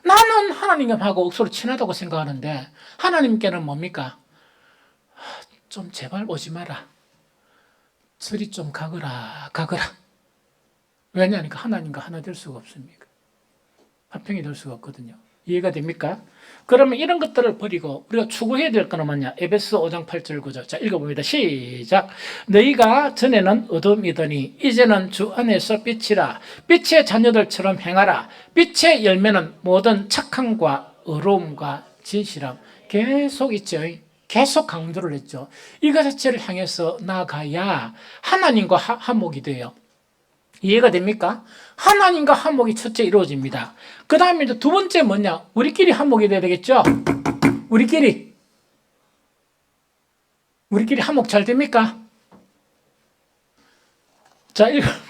나는 하나님하고 억수로 친하다고 생각하는데 하나님께는 뭡니까? 좀 제발 오지 마라. 저리 좀 가거라. 왜냐하니까 하나님과 하나 될 수가 없습니까? 화평이 될 수가 없거든요. 이해가 됩니까? 그러면 이런 것들을 버리고 우리가 추구해야 될 거는 뭐냐? 에베소 5장 8절 9절. 자, 읽어봅니다. 시작. 너희가 전에는 어둠이더니 이제는 주 안에서 빛이라. 빛의 자녀들처럼 행하라. 빛의 열매는 모든 착함과 의로움과 진실함. 계속 있죠. 계속 강조를 했죠. 이거 자체를 향해서 나아가야 하나님과 화목이 돼요. 이해가 됩니까? 하나님과 화목이 첫째 이루어집니다. 그 다음에 두 번째 뭐냐? 우리끼리 화목이 돼야 되겠죠? 우리끼리 화목 잘 됩니까? 자, 읽어봅니다.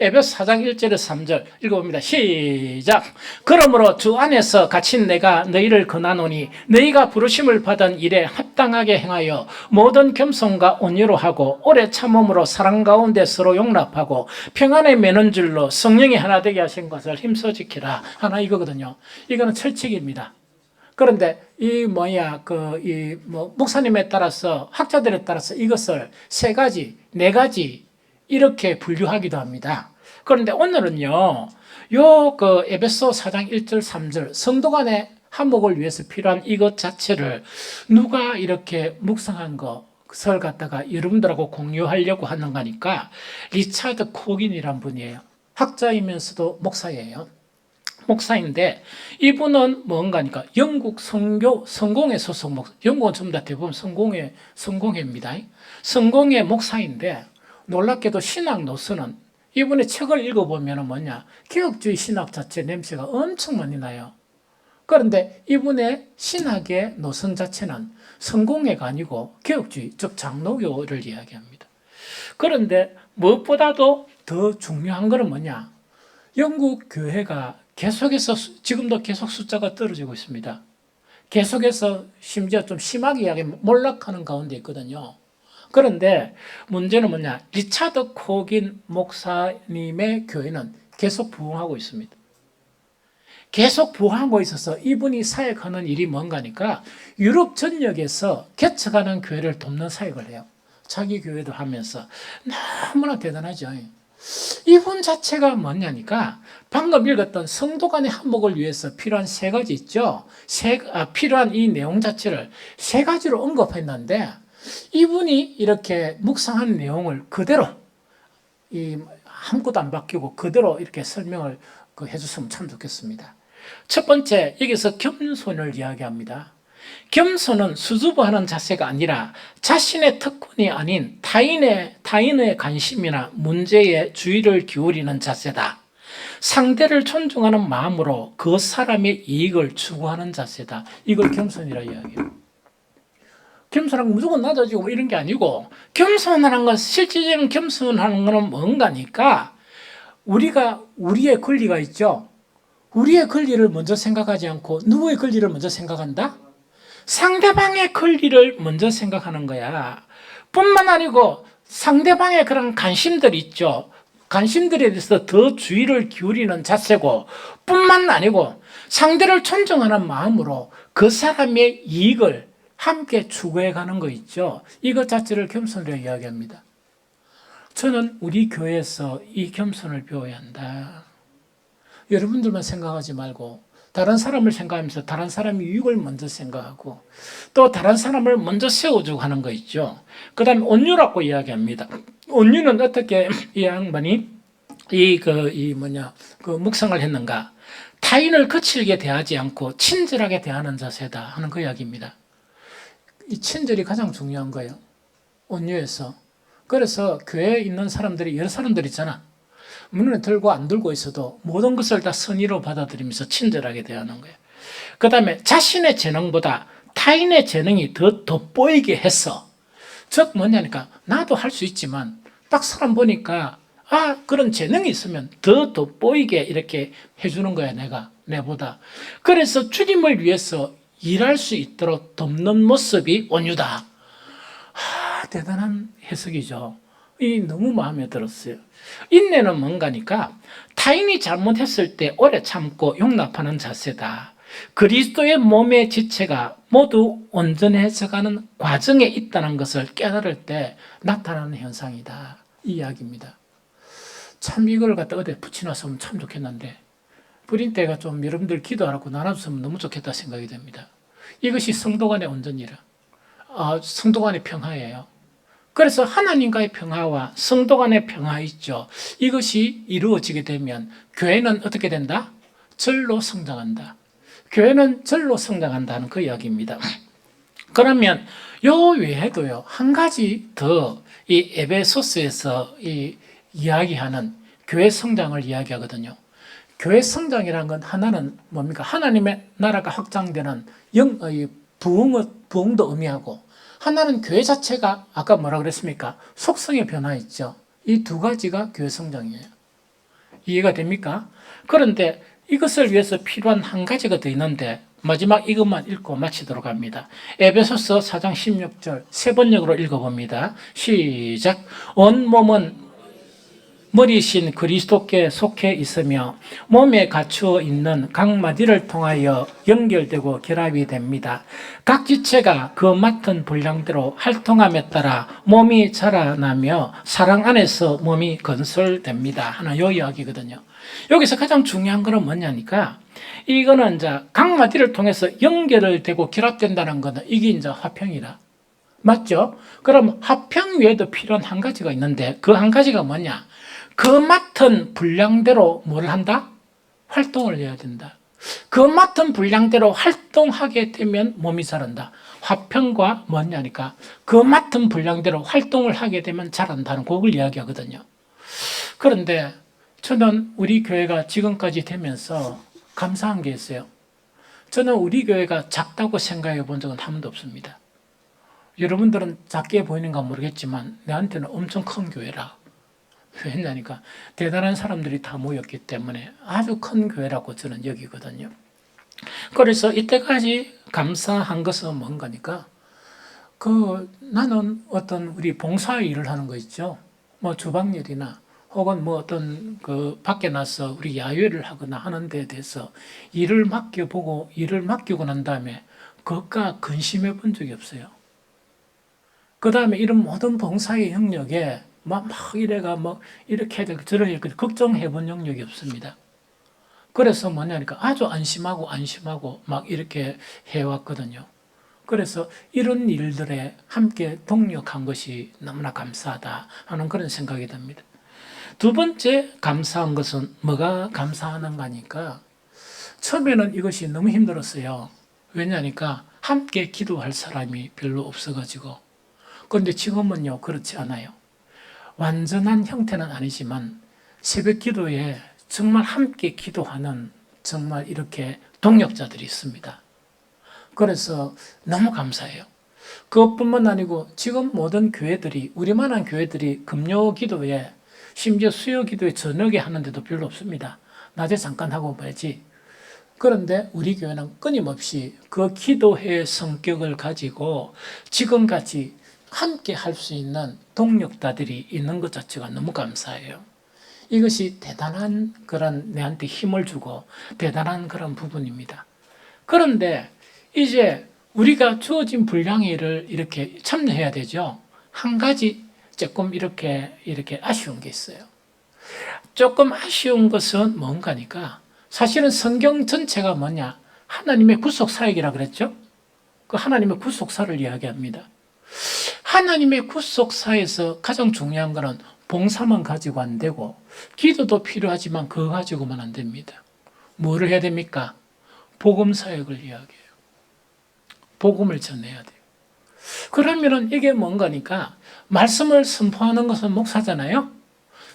에베소 4장 1절에서 3절 읽어봅니다. 시작. 그러므로 주 안에서 갇힌 내가 너희를 권하노니 너희가 부르심을 받은 일에 합당하게 행하여 모든 겸손과 온유로 하고 오래 참음으로 사랑 가운데 서로 용납하고 평안에 매는 줄로 성령이 하나 되게 하신 것을 힘써 지키라. 하나 이거거든요. 이거는 철칙입니다. 그런데 목사님에 따라서 학자들에 따라서 이것을 세 가지, 네 가지 이렇게 분류하기도 합니다. 그런데 오늘은요, 에베소 4장 1절, 3절, 성도 간의 화목을 위해서 필요한 이것 자체를 누가 이렇게 묵상한 것을 갖다가 여러분들하고 공유하려고 하는 거니까, 리차드 코긴이란 분이에요. 학자이면서도 목사예요. 목사인데, 이분은 뭔가니까, 영국 성공회 소속 목사, 영국은 전부 다 대부분 성공회입니다. 성공회 목사인데, 놀랍게도 신학 노선은 이분의 책을 읽어보면 뭐냐? 개혁주의 신학 자체 냄새가 엄청 많이 나요. 그런데 이분의 신학의 노선 자체는 성공회가 아니고 개혁주의, 즉 장로교를 이야기합니다. 그런데 무엇보다도 더 중요한 것은 뭐냐? 영국 교회가 계속해서 지금도 계속 숫자가 떨어지고 있습니다. 계속해서 심지어 좀 심하게 이야기하면 몰락하는 가운데 있거든요. 그런데 문제는 뭐냐? 리차드 코긴 목사님의 교회는 계속 부흥하고 있습니다. 계속 부흥하고 있어서 이분이 사역하는 일이 뭔가니까 유럽 전역에서 개척하는 교회를 돕는 사역을 해요. 자기 교회도 하면서 너무나 대단하죠. 이분 자체가 뭐냐니까 방금 읽었던 성도 간의 한목을 위해서 필요한 세 가지 있죠. 필요한 이 내용 자체를 세 가지로 언급했는데 이분이 이렇게 묵상한 내용을 그대로 아무것도 안 바뀌고 그대로 이렇게 설명을 해줬으면 참 좋겠습니다. 첫 번째, 여기서 겸손을 이야기합니다. 겸손은 수줍어하는 자세가 아니라 자신의 특권이 아닌 타인의 관심이나 문제에 주의를 기울이는 자세다. 상대를 존중하는 마음으로 그 사람의 이익을 추구하는 자세다. 이걸 겸손이라 이야기해요. 겸손한 건 무조건 낮아지고 이런 게 아니고, 겸손하는 건 실질적인 겸손하는 건 뭔가니까 우리가 우리의 권리가 있죠. 우리의 권리를 먼저 생각하지 않고 누구의 권리를 먼저 생각한다? 상대방의 권리를 먼저 생각하는 거야. 뿐만 아니고 상대방의 그런 관심들이 있죠. 관심들에 대해서 더 주의를 기울이는 자세고, 뿐만 아니고 상대를 존중하는 마음으로 그 사람의 이익을 함께 추구해 가는 거 있죠. 이것 자체를 겸손이라고 이야기합니다. 저는 우리 교회에서 이 겸손을 배워야 한다. 여러분들만 생각하지 말고 다른 사람을 생각하면서 다른 사람의 이익을 먼저 생각하고 또 다른 사람을 먼저 세워주고 하는 거 있죠. 그 다음에 온유라고 이야기합니다. 온유는 어떻게 이 양반이 묵상을 했는가? 타인을 거칠게 대하지 않고 친절하게 대하는 자세다 하는 그 이야기입니다. 이 친절이 가장 중요한 거예요. 온유에서. 그래서 교회에 있는 사람들이 여러 사람들 있잖아. 문을 들고 안 들고 있어도 모든 것을 다 선의로 받아들이면서 친절하게 대하는 거예요. 그 다음에 자신의 재능보다 타인의 재능이 더 돋보이게 해서, 즉 뭐냐니까 나도 할 수 있지만 딱 사람 보니까 그런 재능이 있으면 더 돋보이게 이렇게 해주는 거야 내보다. 그래서 주님을 위해서 일할 수 있도록 돕는 모습이 온유다. 대단한 해석이죠. 이 너무 마음에 들었어요. 인내는 뭔가니까 타인이 잘못했을 때 오래 참고 용납하는 자세다. 그리스도의 몸의 지체가 모두 온전해져가는 과정에 있다는 것을 깨달을 때 나타나는 현상이다. 이 이야기입니다. 참 이걸 갖다 어디에 붙여놨으면 참 좋겠는데 뿌린 때가 좀 여러분들 기도하라고 나눠줬으면 너무 좋겠다 생각이 됩니다. 이것이 성도 간의 온전이라. 성도 간의 평화예요. 그래서 하나님과의 평화와 성도 간의 평화 있죠. 이것이 이루어지게 되면 교회는 어떻게 된다? 절로 성장한다. 교회는 절로 성장한다는 그 이야기입니다. 그러면 요 외에도요, 한 가지 더 이 에베소스에서 이야기하는 교회 성장을 이야기하거든요. 교회 성장이라는 건 하나는 뭡니까? 하나님의 나라가 확장되는 부흥도 의미하고, 하나는 교회 자체가 아까 뭐라 그랬습니까? 속성의 변화 있죠. 이 두 가지가 교회 성장이에요. 이해가 됩니까? 그런데 이것을 위해서 필요한 한 가지가 더 있는데 마지막 이것만 읽고 마치도록 합니다. 에베소서 4장 16절 세 번역으로 읽어봅니다. 시작. 온 몸은 머리신 그리스도께 속해 있으며 몸에 갖추어 있는 각 마디를 통하여 연결되고 결합이 됩니다. 각 지체가 그 맡은 분량대로 활동함에 따라 몸이 자라나며 사랑 안에서 몸이 건설됩니다 하는 요 이야기거든요. 여기서 가장 중요한 거는 뭐냐니까, 이거는 이제 각 마디를 통해서 연결되고 결합된다는 거는 이게 이제 화평이라. 맞죠? 그럼 화평 외에도 필요한 한 가지가 있는데 그 한 가지가 뭐냐? 그 맡은 분량대로 뭘 한다? 활동을 해야 된다. 그 맡은 분량대로 활동하게 되면 몸이 자란다. 화평과 뭐냐니까 그 맡은 분량대로 활동을 하게 되면 자란다는 그걸 이야기하거든요. 그런데 저는 우리 교회가 지금까지 되면서 감사한 게 있어요. 저는 우리 교회가 작다고 생각해 본 적은 한 번도 없습니다. 여러분들은 작게 보이는가 모르겠지만 내한테는 엄청 큰 교회라. 왜냐니까 대단한 사람들이 다 모였기 때문에 아주 큰 교회라고 저는 여기거든요. 그래서 이때까지 감사한 것은 뭔가니까 나는 어떤 우리 봉사 일을 하는 거 있죠. 뭐 주방일이나 혹은 뭐 어떤 밖에 나서 우리 야외를 하거나 하는 데에 대해서 일을 맡겨보고 일을 맡기고 난 다음에 그것과 근심해 본 적이 없어요. 그 다음에 이런 모든 봉사의 영역에 막 이래가 뭐 이렇게 해야 될 저렇게 해야 될 걱정해 본 영역이 없습니다. 그래서 뭐냐니까 아주 안심하고 막 이렇게 해왔거든요. 그래서 이런 일들에 함께 동력한 것이 너무나 감사하다 하는 그런 생각이 듭니다. 두 번째 감사한 것은 뭐가 감사하는가니까 처음에는 이것이 너무 힘들었어요. 왜냐니까 함께 기도할 사람이 별로 없어가지고. 그런데 지금은요 그렇지 않아요. 완전한 형태는 아니지만 새벽 기도에 정말 함께 기도하는 정말 이렇게 동력자들이 있습니다. 그래서 너무 감사해요. 그것뿐만 아니고 지금 모든 교회들이 우리만한 교회들이 금요 기도에 심지어 수요 기도에 저녁에 하는데도 별로 없습니다. 낮에 잠깐 하고 말지. 그런데 우리 교회는 끊임없이 그 기도회의 성격을 가지고 지금까지 함께 할 수 있는 동력자들이 있는 것 자체가 너무 감사해요. 이것이 대단한 그런 내한테 힘을 주고 대단한 그런 부분입니다. 그런데 이제 우리가 주어진 분량의 일을 이렇게 참여해야 되죠. 한 가지 조금 이렇게 아쉬운 게 있어요. 조금 아쉬운 것은 뭔가니까 사실은 성경 전체가 뭐냐? 하나님의 구속 사역이라 그랬죠? 그 하나님의 구속사를 이야기합니다. 하나님의 구속사에서 가장 중요한 것은 봉사만 가지고 안 되고 기도도 필요하지만 그거 가지고만 안 됩니다. 뭐를 해야 됩니까? 복음 사역을 이야기해요. 복음을 전해야 돼요. 그러면은 이게 뭔가니까 말씀을 선포하는 것은 목사잖아요.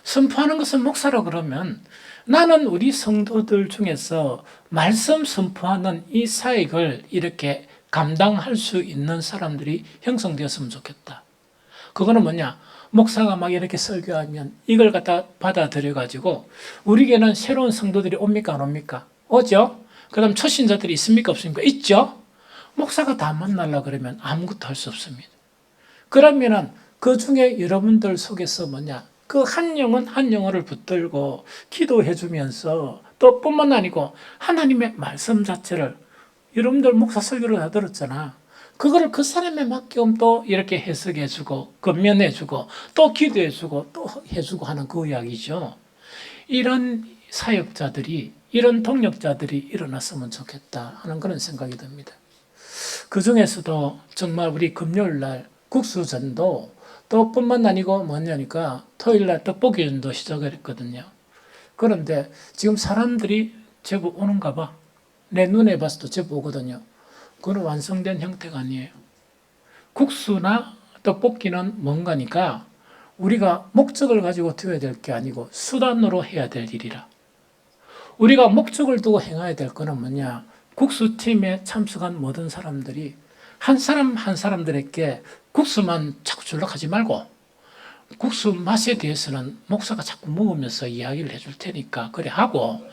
선포하는 것은 목사라 그러면 나는 우리 성도들 중에서 말씀 선포하는 이 사역을 이렇게 감당할 수 있는 사람들이 형성되었으면 좋겠다. 그거는 뭐냐? 목사가 막 이렇게 설교하면 이걸 갖다 받아들여가지고 우리 교회는 새로운 성도들이 옵니까 안 옵니까? 오죠? 그 다음 초신자들이 있습니까 없습니까? 있죠? 목사가 다 만나려고 그러면 아무것도 할 수 없습니다. 그러면은 그 중에 여러분들 속에서 뭐냐? 그 한 영혼 한 영혼을 붙들고 기도해 주면서 또 뿐만 아니고 하나님의 말씀 자체를 여러분들 목사 설교를 다 들었잖아. 그거를 그 사람에 맞게끔 또 이렇게 해석해 주고 건면해 주고 또 기도해 주고 또 해 주고 하는 그 이야기죠. 이런 사역자들이 이런 동력자들이 일어났으면 좋겠다 하는 그런 생각이 듭니다. 그 중에서도 정말 우리 금요일 날 국수전도 또 뿐만 아니고 뭐냐니까 토요일 날 떡볶이전도 시작을 했거든요. 그런데 지금 사람들이 제법 오는가 봐. 내 눈에 봐서도 제법 오거든요. 그건 완성된 형태가 아니에요. 국수나 떡볶이는 뭔가니까 우리가 목적을 가지고 되어야 될 게 아니고 수단으로 해야 될 일이라. 우리가 목적을 두고 행해야 될 거는 뭐냐? 국수팀에 참석한 모든 사람들이 한 사람 한 사람들에게 국수만 자꾸 주려고 하지 말고 국수 맛에 대해서는 목사가 자꾸 먹으면서 이야기를 해줄 테니까 그래 하고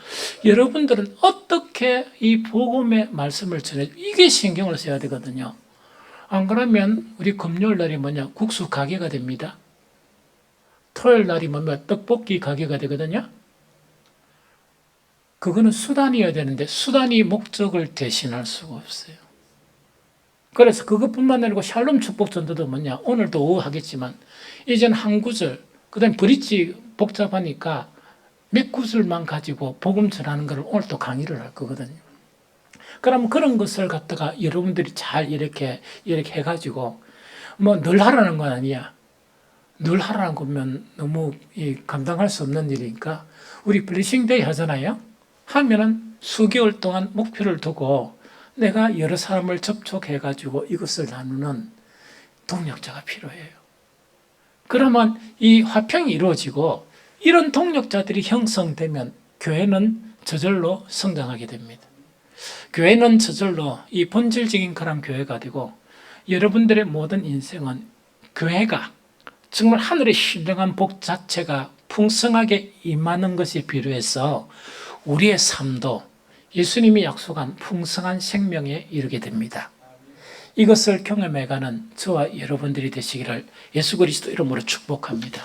여러분들은 어떻게 이 복음의 말씀을 전해 이게 신경을 써야 되거든요. 안 그러면 우리 금요일 날이 뭐냐? 국수 가게가 됩니다. 토요일 날이 뭐냐? 떡볶이 가게가 되거든요. 그거는 수단이어야 되는데 수단이 목적을 대신할 수가 없어요. 그래서 그것뿐만 아니고 샬롬 축복 전도도 뭐냐? 오늘도 오후 하겠지만 이제는 한 구절, 그 다음에 브릿지 복잡하니까 몇 구절만 가지고 복음 전하는 걸 오늘 또 강의를 할 거거든요. 그럼 그런 것을 갖다가 여러분들이 잘 이렇게 해가지고 뭐 늘 하라는 건 아니야. 늘 하라는 거면 너무 감당할 수 없는 일이니까 우리 블레싱데이 하잖아요. 하면은 수개월 동안 목표를 두고 내가 여러 사람을 접촉해가지고 이것을 나누는 동력자가 필요해요. 그러면 이 화평이 이루어지고 이런 동력자들이 형성되면 교회는 저절로 성장하게 됩니다. 교회는 저절로 이 본질적인 그런 교회가 되고 여러분들의 모든 인생은 교회가 정말 하늘의 신령한 복 자체가 풍성하게 임하는 것이 필요해서 우리의 삶도 예수님이 약속한 풍성한 생명에 이르게 됩니다. 이것을 경험해가는 저와 여러분들이 되시기를 예수 그리스도 이름으로 축복합니다.